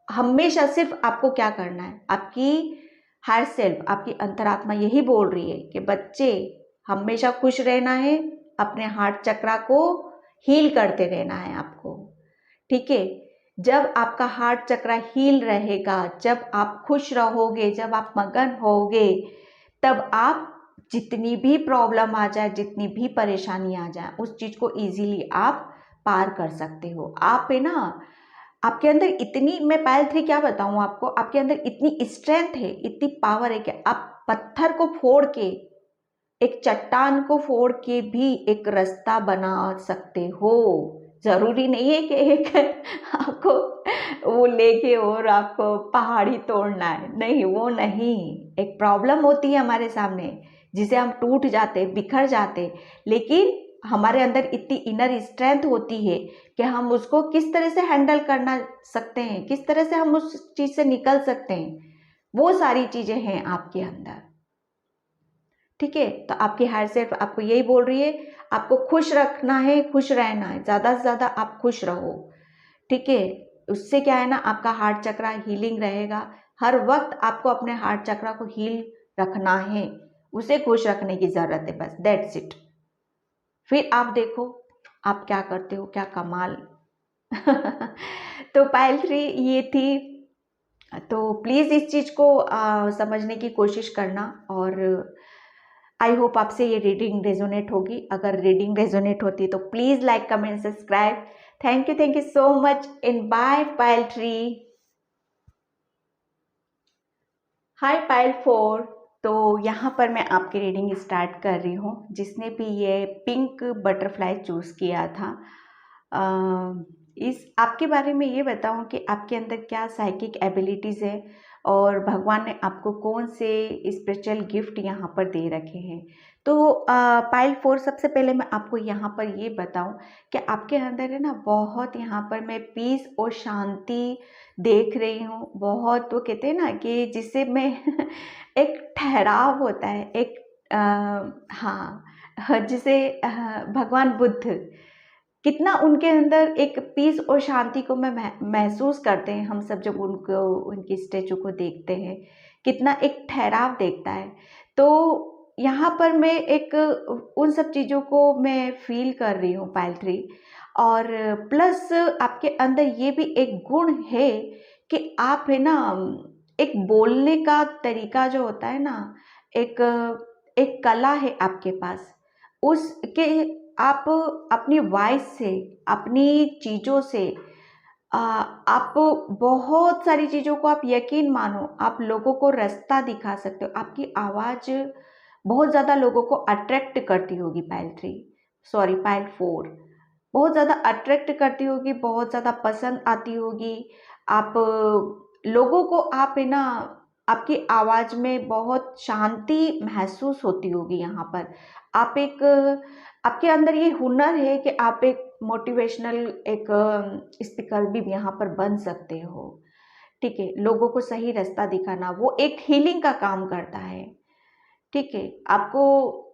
हमेशा सिर्फ आपको क्या करना है, आपकी हायर सेल्फ, आपकी अंतरात्मा यही बोल रही है कि बच्चे हमेशा खुश रहना है, अपने हार्ट चक्रा को हील करते रहना है आपको, ठीक है। जब आपका हार्ट चक्रा हील रहेगा, जब आप खुश रहोगे, जब आप मगन होगे, तब आप जितनी भी प्रॉब्लम आ जाए, जितनी भी परेशानी आ जाए, उस चीज को इजीली आप पार कर सकते हो। आप है ना, आपके अंदर इतनी, मैं पायल 3 क्या बताऊं आपको, आपके अंदर इतनी स्ट्रेंथ है, इतनी पावर है कि आप पत्थर को फोड़ के, एक चट्टान को फोड़ के भी एक रास्ता बना सकते हो। जरूरी नहीं है कि एक आपको वो लेके और आपको पहाड़ी तोड़ना है, नहीं, वो नहीं। एक प्रॉब्लम होती है हमारे सामने, जिसे हम टूट जाते, बिखर जाते, लेकिन हमारे अंदर इतनी इनर स्ट्रेंथ होती है कि हम उसको किस तरह से हैंडल करना सकते हैं, किस तरह से हम उस चीज से निकल सकते हैं, वो सारी चीजें हैं आपके अंदर, ठीक है। तो आपकी हायर सेल्फ आपको यही बोल रही है, आपको खुश रखना है, खुश रहना है, ज्यादा से ज्यादा आप खुश रहो, ठीक है। उससे क्या है ना, आपका हार्ट चक्रा हीलिंग रहेगा। हर वक्त आपको अपने हार्ट चक्रा को हील रखना है, उसे खुश रखने की जरूरत है, बस दैट्स इट। फिर आप देखो आप क्या करते हो, क्या कमाल। तो पायल 3 ये थी। तो प्लीज इस चीज को समझने की कोशिश करना, और आई होप आपसे ये रीडिंग रेजोनेट होगी। अगर रीडिंग रेजोनेट होती है तो please like, comment, subscribe. Thank you so much इन बाय पायल 3। हाय पायल 4। तो यहाँ पर मैं आपकी रीडिंग स्टार्ट कर रही हूँ। जिसने भी ये पिंक बटरफ्लाई चूज किया था, इस आपके बारे में ये बताऊं कि आपके अंदर क्या साइकिक एबिलिटीज़ है, और भगवान ने आपको कौन से स्पिरिचुअल गिफ्ट यहाँ पर दे रखे हैं। तो पाइल 4, सबसे पहले मैं आपको यहाँ पर ये बताऊं कि आपके अंदर है ना, बहुत यहाँ पर मैं पीस और शांति देख रही हूँ। बहुत, वो कहते हैं ना कि जिससे मैं एक ठहराव होता है, एक हाँ, जिसे भगवान बुद्ध, कितना उनके अंदर एक पीस और शांति को मैं महसूस करते हैं हम सब, जब उनको, उनकी स्टेचू को देखते हैं, कितना एक ठहराव देखता है। तो यहाँ पर मैं एक उन सब चीज़ों को मैं फील कर रही हूँ पायल 3। और प्लस आपके अंदर ये भी एक गुण है कि आप है ना, एक बोलने का तरीका जो होता है ना, एक एक कला है आपके पास, उसके, आप अपनी वॉइस से, अपनी चीज़ों से, आप बहुत सारी चीज़ों को, आप यकीन मानो, आप लोगों को रास्ता दिखा सकते हो। आपकी आवाज़ बहुत ज़्यादा लोगों को अट्रैक्ट करती होगी पायल 3, सॉरी पायल 4, बहुत ज़्यादा अट्रैक्ट करती होगी, बहुत ज़्यादा पसंद आती होगी। आप लोगों को, आप है ना, आपकी आवाज़ में बहुत शांति महसूस होती होगी यहाँ पर। आप एक, आपके अंदर ये हुनर है कि आप एक मोटिवेशनल, एक स्पीकर भी यहाँ पर बन सकते हो, ठीक है। लोगों को सही रास्ता दिखाना, वो एक हीलिंग का काम करता है, ठीक है आपको।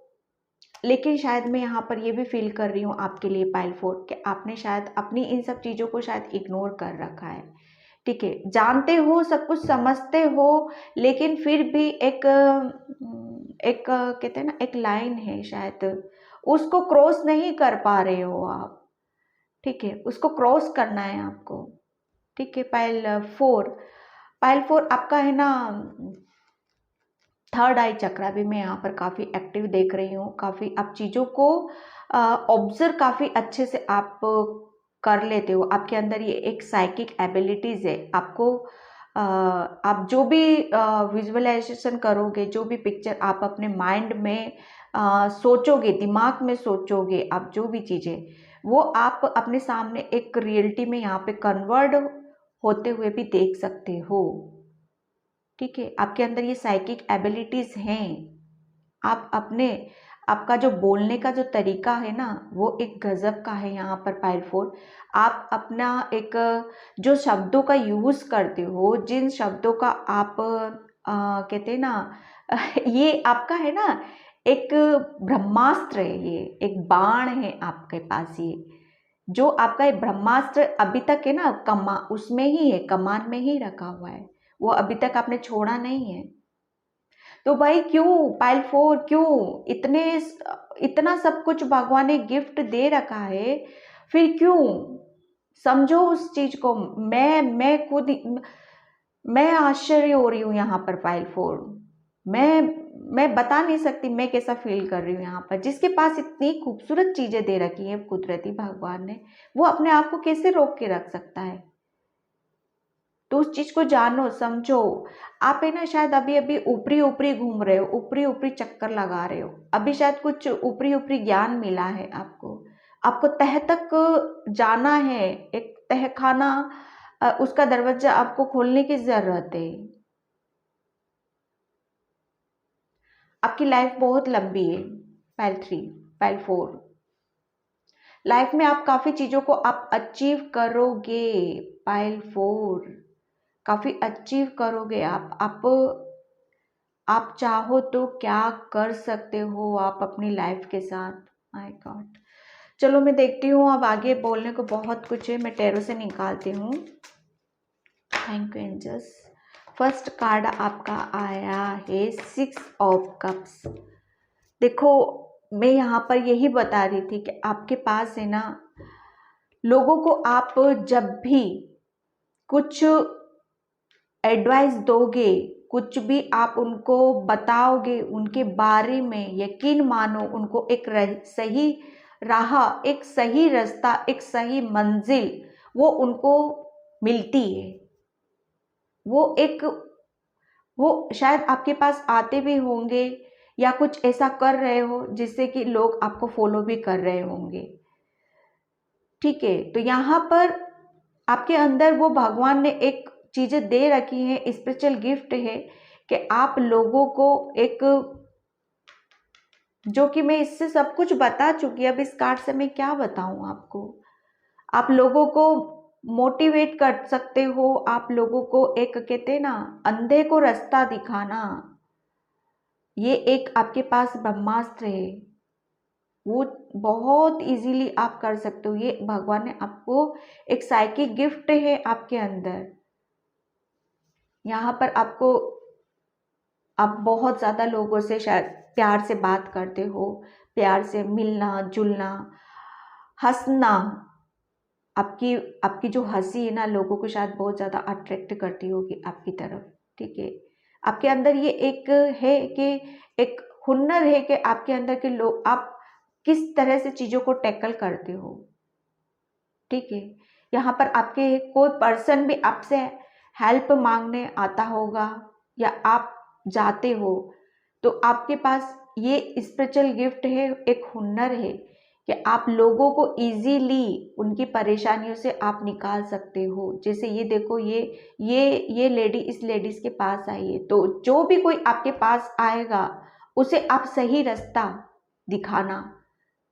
लेकिन शायद मैं यहाँ पर ये भी फील कर रही हूँ आपके लिए पाइल 4, कि आपने शायद अपनी इन सब चीज़ों को शायद इग्नोर कर रखा है, ठीक है। जानते हो, सब कुछ समझते हो, लेकिन फिर भी एक एक कहते हैं ना, एक लाइन है शायद, उसको क्रॉस नहीं कर पा रहे हो आप, ठीक है। उसको क्रॉस करना है आपको, ठीक है। पाइल 4, पाइल 4 आपका है ना, थर्ड आई चक्रा भी मैं यहाँ पर काफ़ी एक्टिव देख रही हूँ। काफ़ी आप चीज़ों को ऑब्जर्व काफ़ी अच्छे से आप कर लेते हो। आपके अंदर ये एक साइकिक एबिलिटीज़ है। आपको आप जो भी विजुअलाइजेशन करोगे, जो भी पिक्चर आप अपने माइंड में सोचोगे, दिमाग में सोचोगे, आप जो भी चीज़ें, वो आप अपने सामने एक रियलिटी में यहाँ पे कन्वर्ट होते हुए भी देख सकते हो, ठीक है। आपके अंदर ये साइकिक एबिलिटीज हैं। आप अपने आपका जो बोलने का जो तरीका है ना वो एक गजब का है यहाँ पर पाइल 4। आप अपना एक जो शब्दों का यूज करते हो, जिन शब्दों का आप कहते हैं ना ये आपका है ना एक ब्रह्मास्त्र है, ये एक बाण है आपके पास। ये जो आपका एक ब्रह्मास्त्र अभी तक है ना उसमें ही है, कमान में ही रखा हुआ है, वो अभी तक आपने छोड़ा नहीं है। तो भाई क्यों पाइल 4, क्यों इतना सब कुछ भगवान ने गिफ्ट दे रखा है, फिर क्यों? समझो उस चीज को। मैं खुद मैं आश्चर्य हो रही हूँ यहाँ पर पाइल 4। मैं बता नहीं सकती मैं कैसा फील कर रही हूँ यहाँ पर। जिसके पास इतनी खूबसूरत चीजें दे रखी है कुदरती भगवान ने, वो अपने आप को कैसे रोक के रख सकता है? तो उस चीज को जानो, समझो। आप है ना शायद अभी अभी ऊपरी ऊपरी घूम रहे हो, ऊपरी ऊपरी चक्कर लगा रहे हो, अभी शायद कुछ ऊपरी ऊपरी ज्ञान मिला है आपको। आपको तह तक जाना है, एक तह खाना, उसका दरवाजा आपको खोलने की जरूरत है। आपकी लाइफ बहुत लंबी है पाइल 3, पाइल 4। लाइफ में आप काफी चीजों को आप अचीव करोगे पाइल 4, काफी अचीव करोगे आप चाहो तो क्या कर सकते हो आप अपनी लाइफ के साथ। माय गॉड, चलो मैं देखती हूँ, अब आगे बोलने को बहुत कुछ है, मैं टैरो से निकालती हूँ। Thank you angels. First card आपका आया है 6 ऑफ कप्स। देखो मैं यहाँ पर यही बता रही थी कि आपके पास है ना, लोगों को आप जब भी कुछ एडवाइस दोगे, कुछ भी आप उनको बताओगे, उनके बारे में यकीन मानो, उनको एक सही राह, एक सही रास्ता, एक सही मंजिल वो उनको मिलती है। वो शायद आपके पास आते भी होंगे या कुछ ऐसा कर रहे हो जिससे कि लोग आपको फॉलो भी कर रहे होंगे। ठीक है, तो यहाँ पर आपके अंदर वो भगवान ने एक चीजें दे रखी है, स्पिरिचुअल गिफ्ट है कि आप लोगों को एक, जो कि मैं इससे सब कुछ बता चुकी, अब इस कार्ड से मैं क्या बताऊं आपको। आप लोगों को मोटिवेट कर सकते हो, आप लोगों को एक कहते हैं ना अंधे को रास्ता दिखाना, ये एक आपके पास ब्रह्मास्त्र है, वो बहुत इजीली आप कर सकते हो। ये भगवान ने आपको एक साइकिक गिफ्ट है आपके अंदर। यहाँ पर आपको, आप बहुत ज़्यादा लोगों से शायद प्यार से बात करते हो, प्यार से मिलना जुलना, हंसना, आपकी आपकी जो हंसी है ना लोगों को शायद बहुत ज़्यादा अट्रैक्ट करती होगी आपकी तरफ। ठीक है, आपके अंदर ये एक है कि एक हुनर है कि आपके अंदर के लोग, आप किस तरह से चीज़ों को टैकल करते हो। ठीक है, यहाँ पर आपके कोई पर्सन भी आपसे हेल्प मांगने आता होगा या आप जाते हो, तो आपके पास ये स्पिरिचुअल गिफ्ट है, एक हुनर है कि आप लोगों को इजीली उनकी परेशानियों से आप निकाल सकते हो। जैसे ये देखो, ये लेडी इस लेडीज के पास आई है, तो जो भी कोई आपके पास आएगा उसे आप सही रास्ता दिखाना,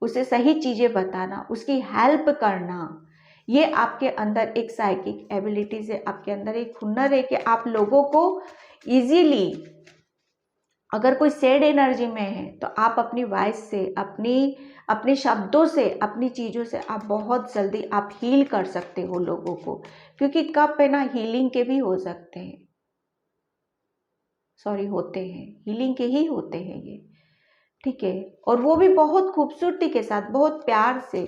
उसे सही चीजें बताना, उसकी हेल्प करना, ये आपके अंदर एक साइकिक एबिलिटीज है, आपके अंदर एक हुनर है कि आप लोगों को इजीली, अगर कोई सैड एनर्जी में है तो आप अपनी वॉइस से, अपने शब्दों से, अपनी चीज़ों से आप बहुत जल्दी आप हील कर सकते हो लोगों को। क्योंकि कप है ना हीलिंग के भी हो सकते हैं, सॉरी होते हैं, हीलिंग के ही होते हैं ये। ठीक है, और वो भी बहुत खूबसूरती के साथ, बहुत प्यार से।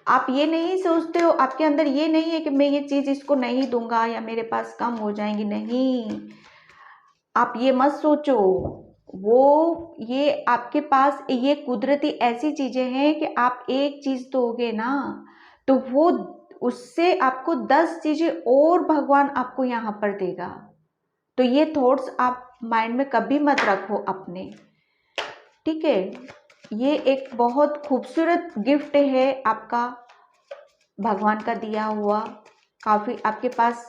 आप ये नहीं सोचते हो, आपके अंदर ये नहीं है कि मैं ये चीज़ इसको नहीं दूंगा या मेरे पास कम हो जाएंगी, नहीं, आप ये मत सोचो। वो ये आपके पास ये कुदरती ऐसी चीजें हैं कि आप एक चीज दोगे ना तो वो उससे आपको 10 चीजें और भगवान आपको यहाँ पर देगा। तो ये थॉट्स आप माइंड में कभी मत रखो अपने। ठीक है, ये एक बहुत खूबसूरत गिफ्ट है आपका, भगवान का दिया हुआ, काफी आपके पास,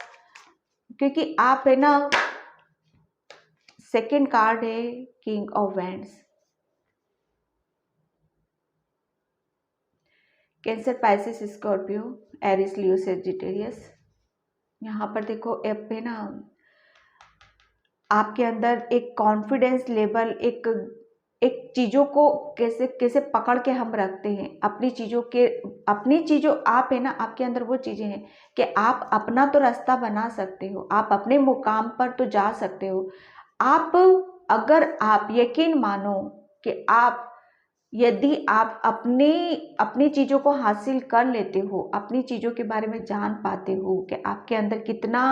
क्योंकि आप है ना, सेकेंड कार्ड है king of wands. Cancer, Pisces, Scorpio, Aries, Leo, Sagittarius. यहाँ पर देखो अब है ना, आपके अंदर एक कॉन्फिडेंस लेवल, एक एक चीज़ों को कैसे कैसे पकड़ के हम रखते हैं, अपनी चीज़ों, आप है ना, आपके अंदर वो चीज़ें हैं कि आप अपना तो रास्ता बना सकते हो, आप अपने मुकाम पर तो जा सकते हो। आप, अगर आप यकीन मानो कि आप, यदि आप अपनी अपनी चीज़ों को हासिल कर लेते हो, अपनी चीज़ों के बारे में जान पाते हो कि आपके अंदर कितना,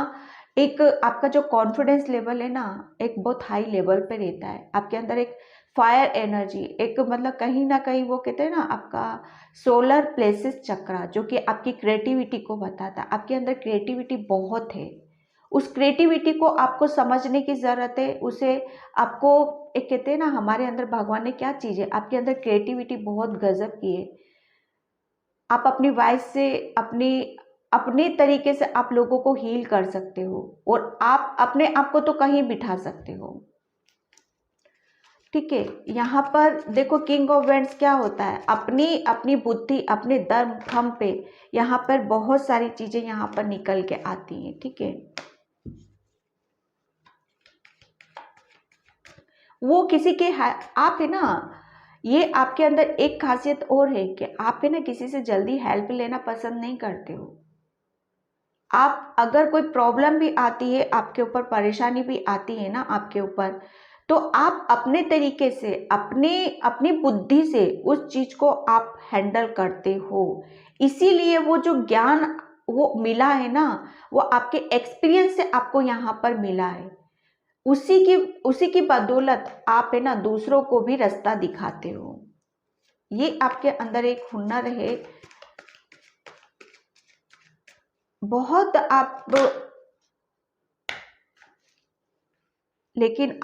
एक आपका जो कॉन्फिडेंस लेवल है ना, एक बहुत हाई लेवल पे रहता है। आपके अंदर एक फायर एनर्जी, एक मतलब कहीं ना कहीं वो कहते हैं ना, आपका सोलर प्लेसेस चक्रा, जो कि आपकी क्रिएटिविटी को बताता है। आपके अंदर क्रिएटिविटी बहुत है, उस क्रिएटिविटी को आपको समझने की ज़रूरत है। उसे आपको, एक कहते हैं ना, हमारे अंदर भगवान ने क्या चीज़ है, आपके अंदर क्रिएटिविटी बहुत गजब की है। आप अपनी वॉइस से, अपनी अपने तरीके से आप लोगों को हील कर सकते हो, और आप अपने आप को तो कहीं बिठा सकते हो। ठीक है, यहाँ पर देखो किंग ऑफ वेंट्स क्या होता है, अपनी अपनी बुद्धि, अपने दम खम पे यहाँ पर बहुत सारी चीजें यहाँ पर निकल के आती हैं। ठीक है, वो किसी के आप है ना, ये आपके अंदर एक खासियत और है कि आप है ना, किसी से जल्दी हेल्प लेना पसंद नहीं करते हो। आप, अगर कोई प्रॉब्लम भी आती है आपके ऊपर, परेशानी भी आती है ना आपके ऊपर, तो आप अपने तरीके से, अपने अपनी बुद्धि से उस चीज को आप हैंडल करते हो। इसीलिए वो जो ज्ञान वो मिला है ना, वो आपके एक्सपीरियंस से आपको यहाँ पर मिला है। उसी की बदौलत आप है ना, दूसरों को भी रास्ता दिखाते हो। ये आपके अंदर एक हुनर है बहुत। आप, लेकिन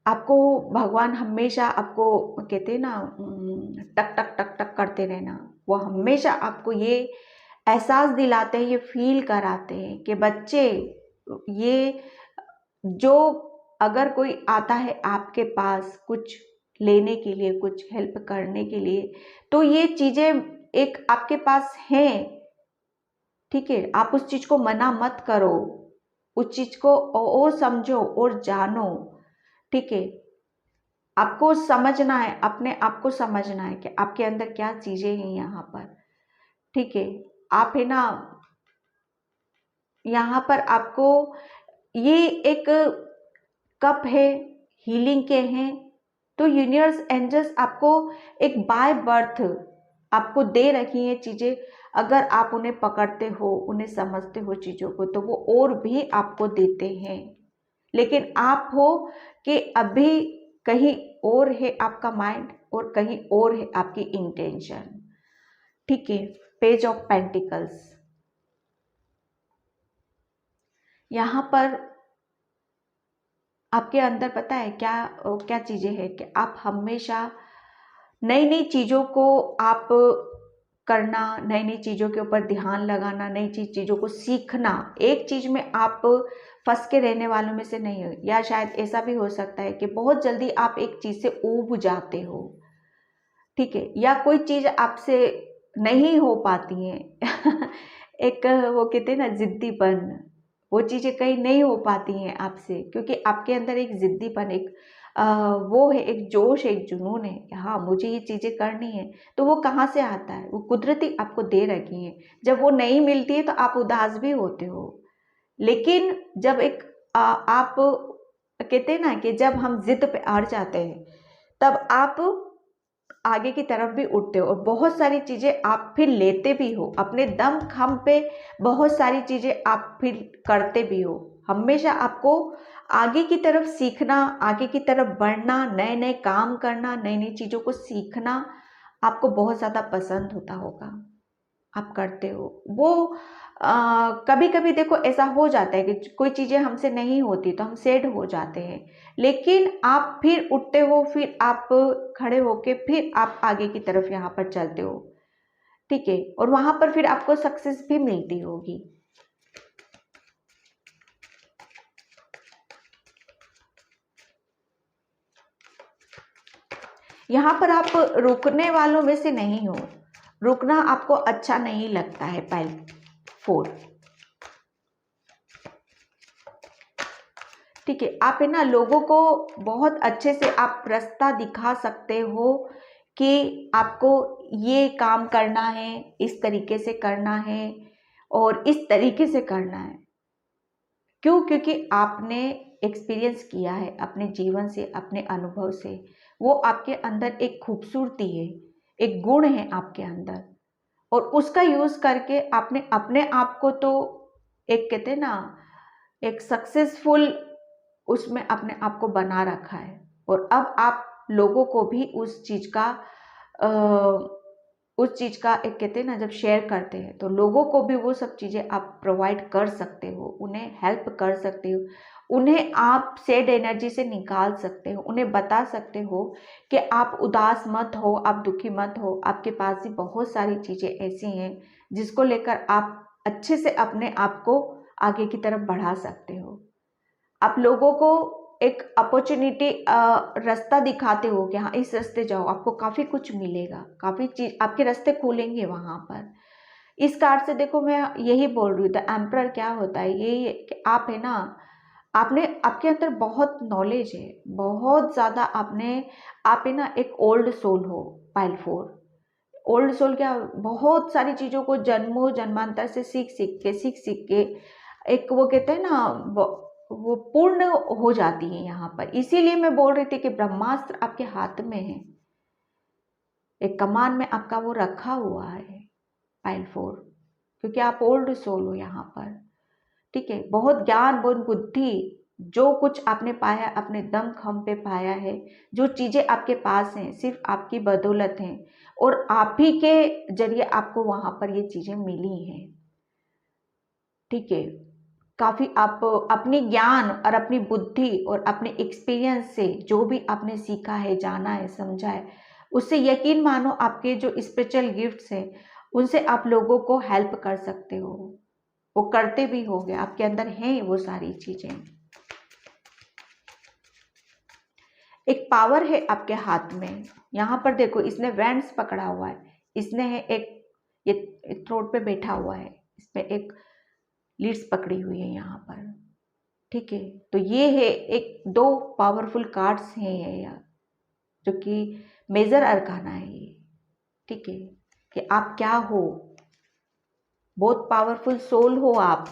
आपको भगवान हमेशा आपको, कहते हैं ना, टक टक टक टक करते रहना, वो हमेशा आपको ये एहसास दिलाते हैं, ये फील कराते हैं कि बच्चे, ये जो, अगर कोई आता है आपके पास कुछ लेने के लिए, कुछ हेल्प करने के लिए, तो ये चीजें एक आपके पास हैं। ठीक है, आप उस चीज को मना मत करो, उस चीज को और समझो और जानो। ठीक है, आपको समझना है, अपने आप को समझना है कि आपके अंदर क्या चीजें हैं यहाँ पर। ठीक है, आप है ना, यहाँ पर आपको ये एक कप है, हीलिंग के हैं, तो यूनिवर्स एंजल्स आपको एक बाय बर्थ आपको दे रखी है चीजें। अगर आप उन्हें पकड़ते हो, उन्हें समझते हो चीजों को, तो वो और भी आपको देते हैं। लेकिन आप हो कि अभी कहीं और है आपका माइंड, और कहीं और है आपकी इंटेंशन। ठीक है, पेज ऑफ पेंटिकल्स, यहाँ पर आपके अंदर पता है क्या क्या चीजें हैं, कि आप हमेशा नई नई चीजों को आप करना, नई नई चीजों के ऊपर ध्यान लगाना, नई चीजों को सीखना। एक चीज में आप फंस के रहने वालों में से नहीं हो, या शायद ऐसा भी हो सकता है कि बहुत जल्दी आप एक चीज से ऊब जाते हो। ठीक है, या कोई चीज आपसे नहीं हो पाती है एक वो कहते हैं ना, जिद्दीपन, वो चीजें कहीं नहीं हो पाती हैं आपसे, क्योंकि आपके अंदर एक जिद्दीपन, एक वो है, एक जोश, एक जुनून है कि हाँ मुझे ये चीजें करनी है। तो वो कहाँ से आता है, वो कुदरती आपको दे रखी है। जब वो नहीं मिलती है तो आप उदास भी होते हो, लेकिन जब एक आप कहते हैं ना कि जब हम जिद पे अड़ जाते हैं, तब आप आगे की तरफ भी उठते हो, और बहुत सारी चीजें आप फिर लेते भी हो अपने दम खम पे। बहुत सारी चीजें आप फिर करते भी हो। हमेशा आपको आगे की तरफ सीखना, आगे की तरफ बढ़ना, नए नए काम करना, नई नई चीजों को सीखना आपको बहुत ज्यादा पसंद होता होगा, आप करते हो वो। कभी कभी देखो ऐसा हो जाता है कि कोई चीजें हमसे नहीं होती तो हम सैड हो जाते हैं, लेकिन आप फिर उठते हो, फिर आप खड़े होके फिर आप आगे की तरफ यहाँ पर चलते हो। ठीक है, और वहां पर फिर आपको सक्सेस भी मिलती होगी। यहाँ पर आप रुकने वालों में से नहीं हो, रुकना आपको अच्छा नहीं लगता है पाइल 4। ठीक है, आप है ना लोगों को बहुत अच्छे से आप रास्ता दिखा सकते हो कि आपको ये काम करना है, इस तरीके से करना है और इस तरीके से करना है। क्यों? क्योंकि आपने एक्सपीरियंस किया है अपने जीवन से, अपने अनुभव से। वो आपके अंदर एक खूबसूरती है, एक गुण है आपके अंदर, और उसका यूज करके आपने अपने आप को तो एक कहते हैं ना एक सक्सेसफुल उसमें अपने आप को बना रखा है। और अब आप लोगों को भी उस चीज का एक कहते हैं ना जब शेयर करते हैं तो लोगों को भी वो सब चीजें आप प्रोवाइड कर सकते हो, उन्हें हेल्प कर सकते हो, उन्हें आप सैड एनर्जी से निकाल सकते हो, उन्हें बता सकते हो कि आप उदास मत हो, आप दुखी मत हो, आपके पास भी बहुत सारी चीजें ऐसी हैं जिसको लेकर आप अच्छे से अपने आप को आगे की तरफ बढ़ा सकते हो। आप लोगों को एक अपॉर्चुनिटी रास्ता दिखाते हो कि हाँ इस रास्ते जाओ, आपको काफ़ी कुछ मिलेगा, काफ़ी चीज आपके रास्ते खुलेंगे वहाँ पर। इस कार्ड से देखो मैं यही बोल रही हूँ, द एम्परर क्या होता है, यही है कि आप है ना आपने आपके अंदर बहुत नॉलेज है, बहुत ज़्यादा आप है ना एक ओल्ड सोल हो पाइल 4। ओल्ड सोल क्या, बहुत सारी चीज़ों को जन्मों जन्मांतर से सीख सीख के एक वो कहते हैं ना वो पूर्ण हो जाती है यहाँ पर। इसीलिए मैं बोल रही थी कि ब्रह्मास्त्र आपके हाथ में है, एक कमान में आपका वो रखा हुआ है पाइल 4, क्योंकि आप ओल्ड सोल हो यहाँ पर। ठीक है, बहुत ज्ञान बहुत बुद्धि, जो कुछ आपने पाया अपने दम खम पे पाया है, जो चीज़ें आपके पास हैं सिर्फ आपकी बदौलत हैं और आप ही के जरिए आपको वहाँ पर ये चीज़ें मिली हैं। ठीक है, काफ़ी आप अपनी ज्ञान और अपनी बुद्धि और अपने एक्सपीरियंस से जो भी आपने सीखा है, जाना है, समझा है, उससे यकीन मानो आपके जो स्पिरिचुअल गिफ्ट्स हैं उनसे आप लोगों को हेल्प कर सकते हो, वो करते भी होगे, आपके अंदर हैं वो सारी चीज़ें। एक पावर है आपके हाथ में, यहाँ पर देखो इसने वैंड्स पकड़ा हुआ है, इसने है एक ये थ्रोट पे बैठा हुआ है, इसमें एक लीड्स पकड़ी हुई है यहाँ पर। ठीक है, तो ये है एक दो पावरफुल कार्ड्स हैं ये जो कि मेजर अरकाना है ये। ठीक है, कि आप क्या हो, बहुत पावरफुल सोल हो आप।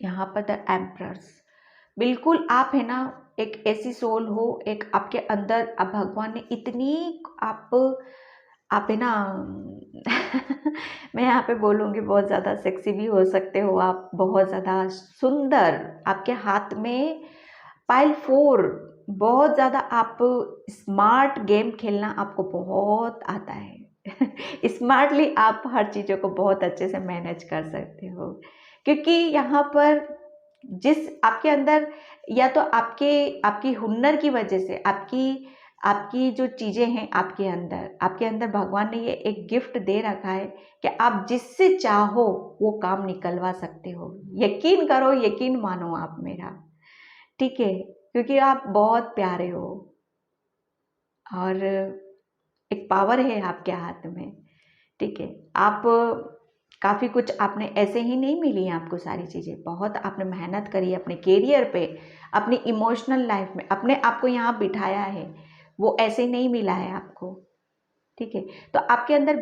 यहाँ पर द एम्परर्स, बिल्कुल आप है ना एक ऐसी सोल हो, एक आपके अंदर अब भगवान ने इतनी आप है ना मैं यहाँ पे बोलूँगी बहुत ज़्यादा सेक्सी भी हो सकते हो आप, बहुत ज़्यादा सुंदर, आपके हाथ में पाइल 4, बहुत ज़्यादा आप स्मार्ट गेम खेलना आपको बहुत आता है स्मार्टली आप हर चीज़ों को बहुत अच्छे से मैनेज कर सकते हो, क्योंकि यहाँ पर जिस आपके अंदर या तो आपकी हुनर की वजह से आपकी आपकी जो चीज़ें हैं आपके अंदर भगवान ने ये एक गिफ्ट दे रखा है कि आप जिससे चाहो वो काम निकलवा सकते हो। यकीन करो, यकीन मानो आप मेरा। ठीक है, क्योंकि आप बहुत प्यारे हो और एक पावर है आपके हाथ में। ठीक है, आप काफ़ी कुछ आपने ऐसे ही नहीं मिली हैं आपको सारी चीज़ें, बहुत आपने मेहनत करी है अपने कैरियर पे, अपनी इमोशनल लाइफ में, अपने आप को यहाँ बिठाया है, वो ऐसे ही नहीं मिला है आपको। ठीक है, तो आपके अंदर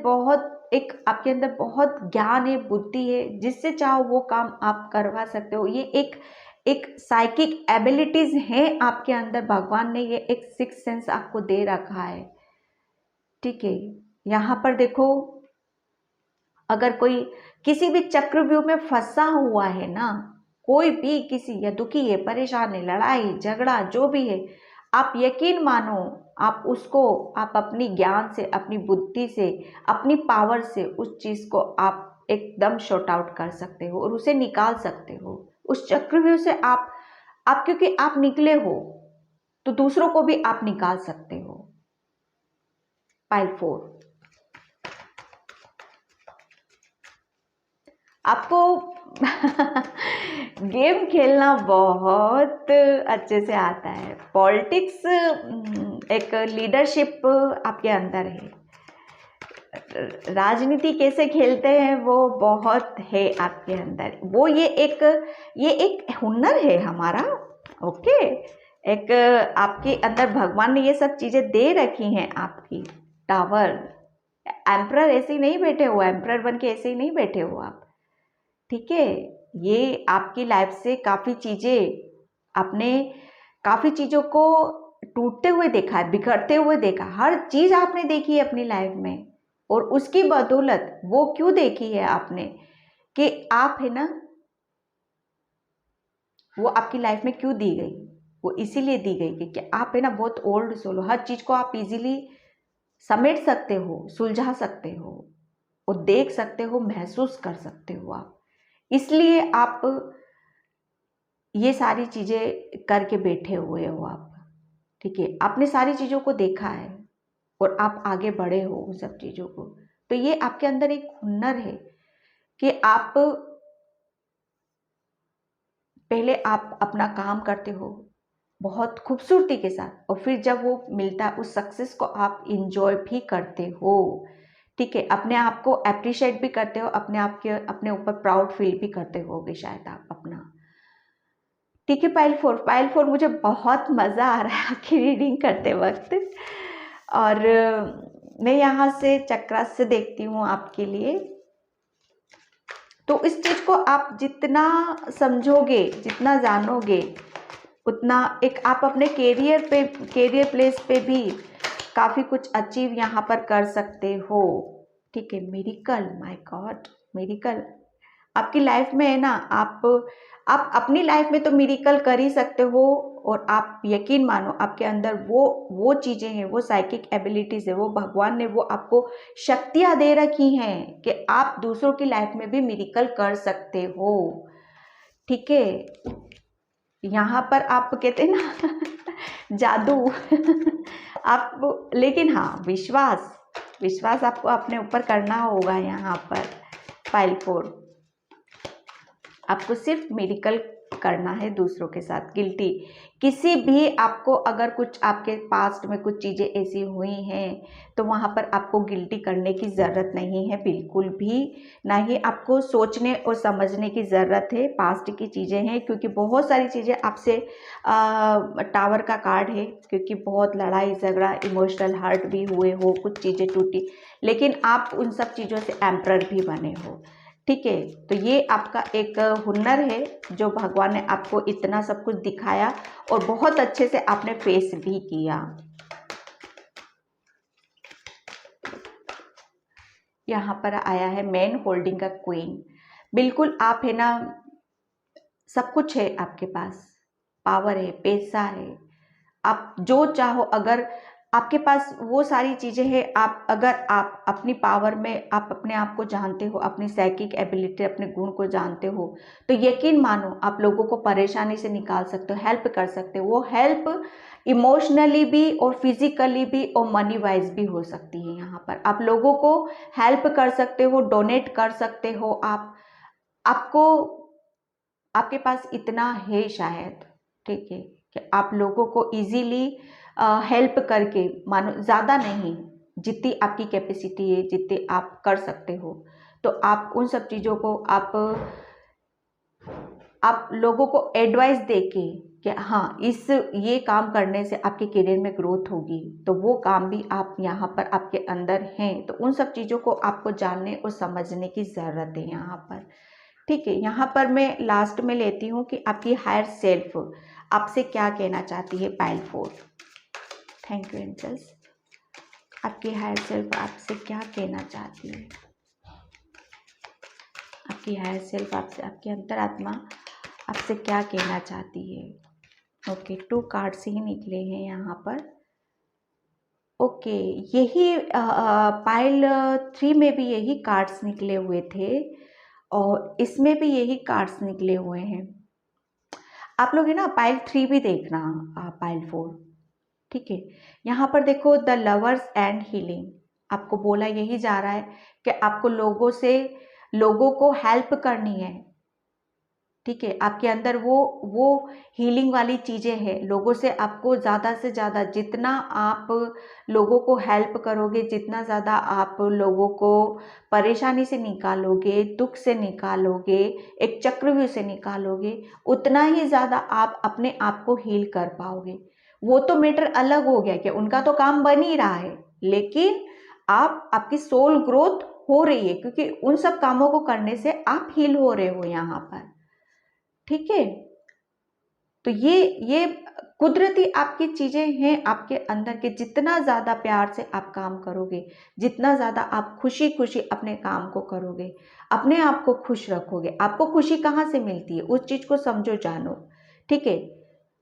बहुत ज्ञान है, बुद्धि है, जिससे चाहो वो काम आप करवा सकते हो। ये एक एक साइकिक एबिलिटीज हैं आपके अंदर, भगवान ने ये एक सिक्स सेंस आपको दे रखा है। ठीक है, यहाँ पर देखो अगर कोई किसी भी चक्रव्यूह में फंसा हुआ है ना, कोई भी किसी या दुखी है, परेशान है, लड़ाई झगड़ा जो भी है, आप यकीन मानो आप अपनी ज्ञान से, अपनी बुद्धि से, अपनी पावर से उस चीज को आप एकदम शॉर्ट आउट कर सकते हो और उसे निकाल सकते हो उस चक्रव्यूह से। आप क्योंकि आप निकले हो तो दूसरों को भी आप निकाल सकते हो। पाइल 4, आपको गेम खेलना बहुत अच्छे से आता है। पॉलिटिक्स एक लीडरशिप आपके अंदर है। राजनीति कैसे खेलते हैं वो बहुत है आपके अंदर। वो ये एक हुनर है हमारा। ओके, एक आपके अंदर भगवान ने ये सब चीज़ें दे रखी हैं आपकी। टावर एम्परर ऐसे ही नहीं बैठे हो, एम्परर बन के ऐसे ही नहीं बैठे हो आप। ठीक है, ये आपकी लाइफ से काफ़ी चीज़ें, आपने काफ़ी चीज़ों को टूटते हुए देखा है, बिखरते हुए देखा, हर चीज़ आपने देखी है अपनी लाइफ में। और उसकी बदौलत वो क्यों देखी है आपने कि आप है ना, वो आपकी लाइफ में क्यों दी गई? वो इसीलिए दी गई कि आप है ना बहुत ओल्ड सोल हो, हर चीज़ को आप इजीली समेट सकते हो, सुलझा सकते हो और देख सकते हो, महसूस कर सकते हो आप। इसलिए आप ये सारी चीज़ें करके बैठे हुए हो आप। ठीक है, आपने सारी चीज़ों को देखा है और आप आगे बढ़े हो उन सब चीज़ों को। तो ये आपके अंदर एक हुनर है कि आप पहले आप अपना काम करते हो बहुत खूबसूरती के साथ, और फिर जब वो मिलता है उस सक्सेस को आप इंजॉय भी करते हो। ठीक है, अपने आप को अप्रिशिएट भी करते हो, अपने आप के अपने ऊपर प्राउड फील भी करते होगे शायद आप अपना। ठीक है, पाइल फोर मुझे बहुत मज़ा आ रहा है आपकी रीडिंग करते वक्त। और मैं यहाँ से चक्रास से देखती हूँ आपके लिए। तो इस चीज़ को आप जितना समझोगे, जितना जानोगे, उतना एक आप अपने कैरियर प्लेस पे भी काफ़ी कुछ अचीव यहाँ पर कर सकते हो। ठीक है, मिरेकल, माय गॉड, मिरेकल आपकी लाइफ में है ना। आप अपनी लाइफ में तो मिरेकल कर ही सकते हो। और आप यकीन मानो, आपके अंदर वो चीज़ें हैं, वो साइकिक एबिलिटीज़ है, वो भगवान ने वो आपको शक्तियाँ दे रखी हैं कि आप दूसरों की लाइफ में भी मिरेकल कर सकते हो। ठीक है, यहाँ पर आप कहते हैं ना जादू आप, लेकिन हाँ, विश्वास आपको अपने ऊपर करना होगा। यहाँ पर फाइल 4 आपको सिर्फ मिरेकल करना है दूसरों के साथ। गिल्टी किसी भी, आपको अगर कुछ आपके पास्ट में कुछ चीज़ें ऐसी हुई हैं तो वहाँ पर आपको गिल्टी करने की ज़रूरत नहीं है बिल्कुल भी। ना ही आपको सोचने और समझने की ज़रूरत है। पास्ट की चीज़ें हैं, क्योंकि बहुत सारी चीज़ें आपसे टावर का कार्ड है, क्योंकि बहुत लड़ाई झगड़ा, इमोशनल हर्ट भी हुए हो, कुछ चीज़ें टूटी, लेकिन आप उन सब चीज़ों से एम्परर भी बने हो। ठीक है, तो ये आपका एक हुनर है जो भगवान ने आपको इतना सब कुछ दिखाया और बहुत अच्छे से आपने फेस भी किया। यहाँ पर आया है मैन होल्डिंग अ क्वीन। बिल्कुल आप है ना, सब कुछ है आपके पास, पावर है, पैसा है, आप जो चाहो, अगर आपके पास वो सारी चीज़ें हैं, अगर आप अपनी पावर में आप अपने आप को जानते हो, अपनी साइकिक एबिलिटी, अपने गुण को जानते हो, तो यकीन मानो आप लोगों को परेशानी से निकाल सकते हो, हेल्प कर सकते हो। वो हेल्प इमोशनली भी और फिजिकली भी और मनी वाइज भी हो सकती है। यहाँ पर आप लोगों को हेल्प कर सकते हो, डोनेट कर सकते हो। आपको आपके पास इतना है शायद, ठीक है, कि आप लोगों को इजीली हेल्प करके, मानो ज़्यादा नहीं, जितनी आपकी कैपेसिटी है, जितने आप कर सकते हो, तो आप उन सब चीज़ों को आप लोगों को एडवाइस देके कि हाँ, ये काम करने से आपके करियर में ग्रोथ होगी, तो वो काम भी आप यहाँ पर आपके अंदर हैं। तो उन सब चीज़ों को आपको जानने और समझने की ज़रूरत है यहाँ पर। ठीक है, यहाँ पर मैं लास्ट में लेती हूँ कि आपकी हायर सेल्फ आपसे क्या कहना चाहती है। Pile 4, thank you angels. आपकी हायर सेल्फ आपसे क्या कहना चाहती है? आपकी हायर सेल्फ आपसे, आपकी अंतरात्मा आपसे क्या कहना चाहती है? ओके, 2 कार्ड्स ही निकले हैं यहाँ पर। ओके, यही पाइल 3 में भी यही कार्ड्स निकले हुए थे और इसमें भी यही कार्ड्स निकले हुए हैं। आप लोग है ना पाइल 3 भी देखना, पाइल 4। ठीक है, यहाँ पर देखो, द लवर्स एंड हीलिंग, आपको बोला यही जा रहा है कि आपको लोगों को हेल्प करनी है। ठीक है, आपके अंदर वो हीलिंग वाली चीज़ें हैं। लोगों से आपको ज़्यादा से ज़्यादा जितना आप लोगों को हेल्प करोगे, जितना ज़्यादा आप लोगों को परेशानी से निकालोगे, दुख से निकालोगे, एक चक्रव्यूह से निकालोगे, उतना ही ज़्यादा आप अपने आप को हील कर पाओगे। वो तो मैटर अलग हो गया कि उनका तो काम बन ही रहा है, लेकिन आपकी सोल ग्रोथ हो रही है, क्योंकि उन सब कामों को करने से आप हील हो रहे हो यहाँ पर। ठीक है, तो ये कुदरती आपकी चीजें हैं आपके अंदर के। जितना ज्यादा प्यार से आप काम करोगे, जितना ज्यादा आप खुशी खुशी अपने काम को करोगे, अपने आप को खुश रखोगे। आपको खुशी कहाँ से मिलती है, उस चीज को समझो, जानो। ठीक है,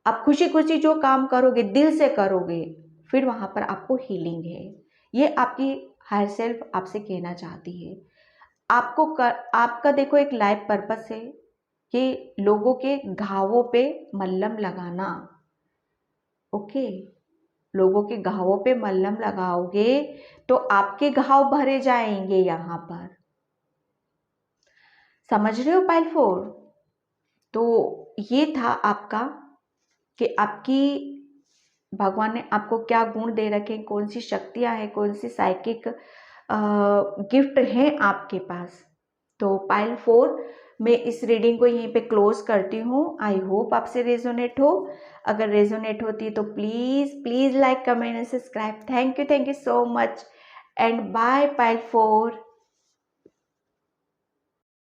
आप खुशी खुशी जो काम करोगे, दिल से करोगे, फिर वहां पर आपको हीलिंग है। ये आपकी हायर सेल्फ आपसे कहना चाहती है। आपका देखो एक लाइफ पर्पस है कि लोगों के घावों पे मल्हम लगाना। ओके, लोगों के घावों पे मल्हम लगाओगे तो आपके घाव भरे जाएंगे यहाँ पर। समझ रहे हो पाइल 4? तो ये था आपका कि आपकी भगवान ने आपको क्या गुण दे रखे, कौन सी शक्तियां हैं, कौन सी साइकिक गिफ्ट हैं आपके पास। तो पाइल 4 मैं इस रीडिंग को यहीं पे क्लोज करती हूँ। आई होप आपसे रेजोनेट हो। अगर रेजोनेट होती है तो please please like, comment and subscribe. Thank you so much and bye pile 4।